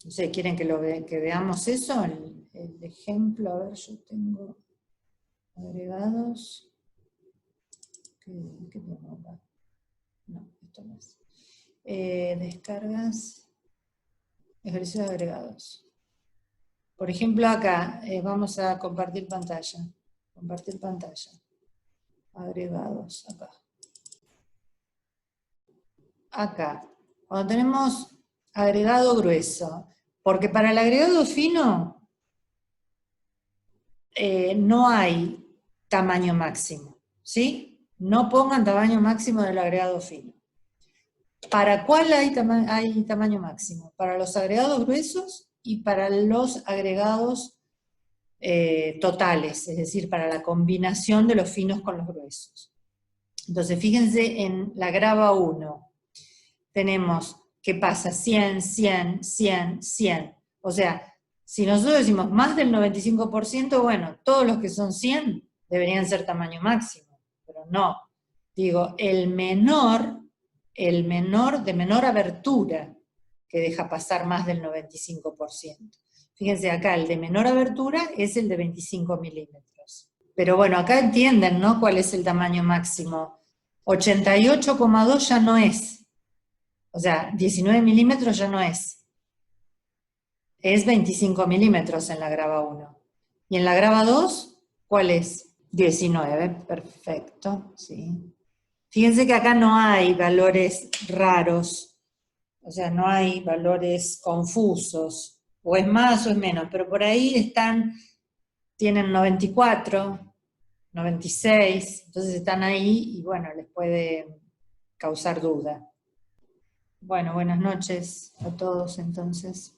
sé, ¿quieren que veamos eso? El ejemplo, a ver, yo tengo agregados. ¿Qué tengo acá? No, esto no es. Descargas, ejercicios agregados. Por ejemplo, acá vamos a compartir pantalla. Compartir pantalla. Agregados, acá. Acá. Cuando tenemos agregado grueso, porque para el agregado fino no hay tamaño máximo, ¿sí? No pongan tamaño máximo del agregado fino. ¿Para cuál hay tamaño máximo? Para los agregados gruesos y para los agregados totales, es decir, para la combinación de los finos con los gruesos. Entonces, fíjense en la grava 1. Tenemos que pasa 100, 100, 100, 100. O sea, si nosotros decimos más del 95%, bueno, todos los que son 100 deberían ser tamaño máximo, pero no. Digo, el menor de menor abertura que deja pasar más del 95%. Fíjense acá, el de menor abertura es el de 25 milímetros. Pero bueno, acá entienden, ¿no?, cuál es el tamaño máximo. 88,2 ya no es. O sea, 19 milímetros ya no es. Es 25 milímetros en la grava 1. Y en la grava 2, ¿cuál es? 19, perfecto, sí. Fíjense que acá no hay valores raros, o sea, no hay valores confusos, o es más o es menos, pero por ahí tienen 94, 96, entonces están ahí y bueno, les puede causar duda. Bueno, buenas noches a todos entonces.